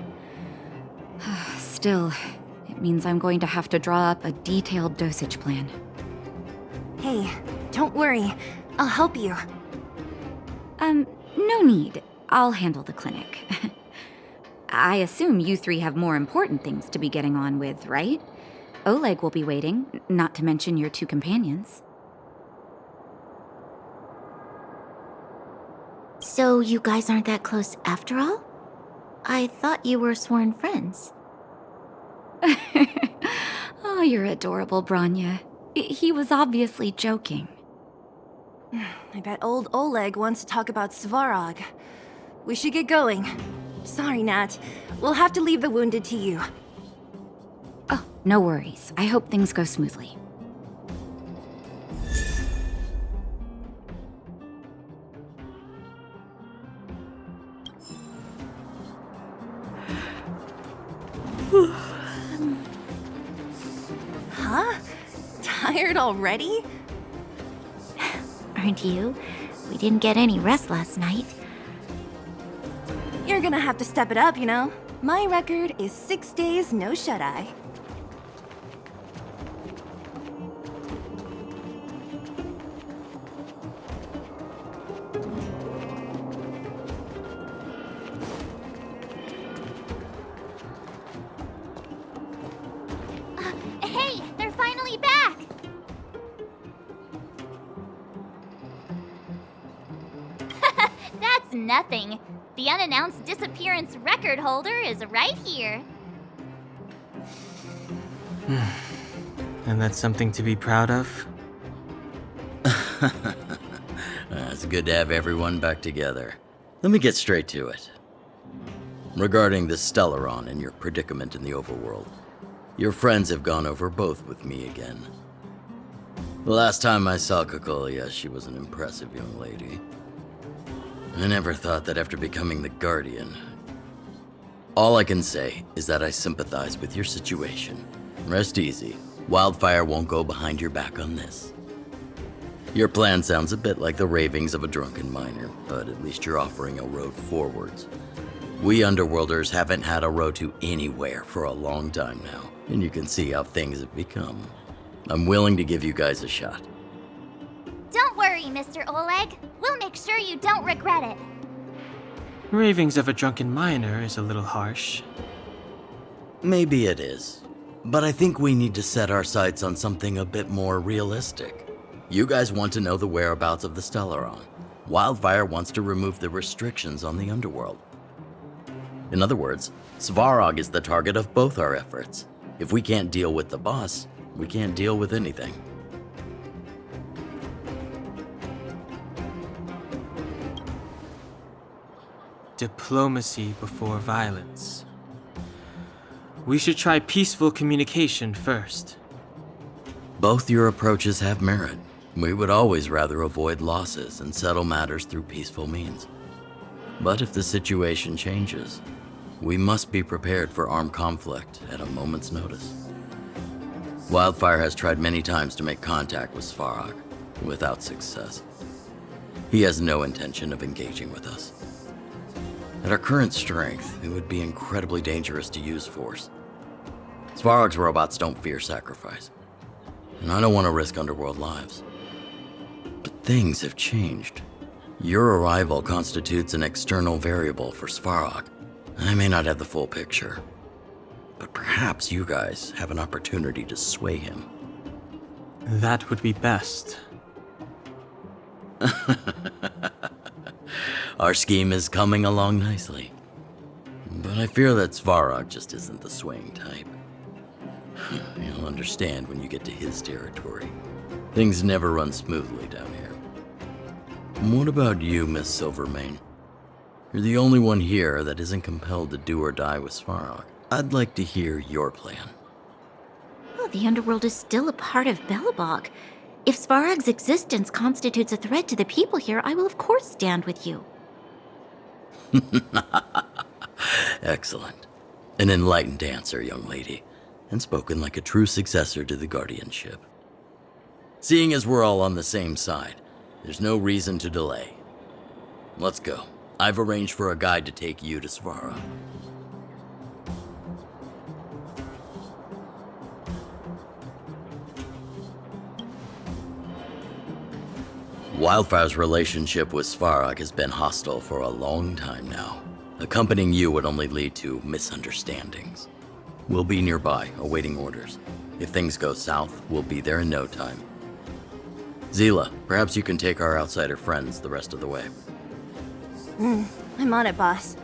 Speaker 4: Still, it means I'm going to have to draw up a detailed dosage plan.
Speaker 1: Hey, don't worry. I'll help you.
Speaker 4: No need. I'll handle the clinic. I assume you three have more important things to be getting on with, right? Oleg will be waiting, not to mention your 2 companions.
Speaker 2: So you guys aren't that close after all? I thought you were sworn friends.
Speaker 4: Oh, you're adorable, Branya. He was obviously joking.
Speaker 1: I bet old Oleg wants to talk about Svarog. We should get going. Sorry, Nat. We'll have to leave the wounded to you.
Speaker 4: Oh, no worries. I hope things go smoothly.
Speaker 1: Huh? Tired already?
Speaker 2: Aren't you? We didn't get any rest last night.
Speaker 1: You're gonna have to step it up, you know? My record is 6 days, no shut-eye.
Speaker 3: Hey, they're finally back! That's nothing. The unannounced disappearance record holder is right here.
Speaker 7: And that's something to be proud of?
Speaker 16: It's good to have everyone back together. Let me get straight to it. Regarding the Stellaron and your predicament in the overworld, your friends have gone over both with me again. The last time I saw Kokolia, she was an impressive young lady. I never thought that after becoming the Guardian. All I can say is that I sympathize with your situation. Rest easy. Wildfire won't go behind your back on this. Your plan sounds a bit like the ravings of a drunken miner, but at least you're offering a road forwards. We Underworlders haven't had a road to anywhere for a long time now, and you can see how things have become. I'm willing to give you guys a shot.
Speaker 3: Don't worry, Mr. Oleg. We'll make sure you don't regret it.
Speaker 7: Ravings of a drunken miner is a little harsh.
Speaker 16: Maybe it is, but I think we need to set our sights on something a bit more realistic. You guys want to know the whereabouts of the Stellaron. Wildfire wants to remove the restrictions on the Underworld. In other words, Svarog is the target of both our efforts. If we can't deal with the boss, we can't deal with anything.
Speaker 7: Diplomacy before violence. We should try peaceful communication first.
Speaker 16: Both your approaches have merit. We would always rather avoid losses and settle matters through peaceful means. But if the situation changes, we must be prepared for armed conflict at a moment's notice. Wildfire has tried many times to make contact with Svarog, without success. He has no intention of engaging with us. At our current strength, it would be incredibly dangerous to use force. Svarog's robots don't fear sacrifice, and I don't want to risk Underworld lives. But things have changed. Your arrival constitutes an external variable for Svarog. I may not have the full picture, but perhaps you guys have an opportunity to sway him.
Speaker 7: That would be best.
Speaker 16: Our scheme is coming along nicely. But I fear that Svarog just isn't the swaying type. You'll understand when you get to his territory. Things never run smoothly down here. And what about you, Miss Silvermane? You're the only one here that isn't compelled to do or die with Svarog. I'd like to hear your plan.
Speaker 2: Well, the Underworld is still a part of Belobog. If Svarog's existence constitutes a threat to the people here, I will of course stand with you.
Speaker 16: Excellent. An enlightened answer, young lady, and spoken like a true successor to the guardianship. Seeing as we're all on the same side, there's no reason to delay. Let's go. I've arranged for a guide to take you to Svarog. Wildfire's relationship with Svarog has been hostile for a long time now. Accompanying you would only lead to misunderstandings. We'll be nearby, awaiting orders. If things go south, we'll be there in no time. Zila, perhaps you can take our outsider friends the rest of the way.
Speaker 1: I'm on it, boss.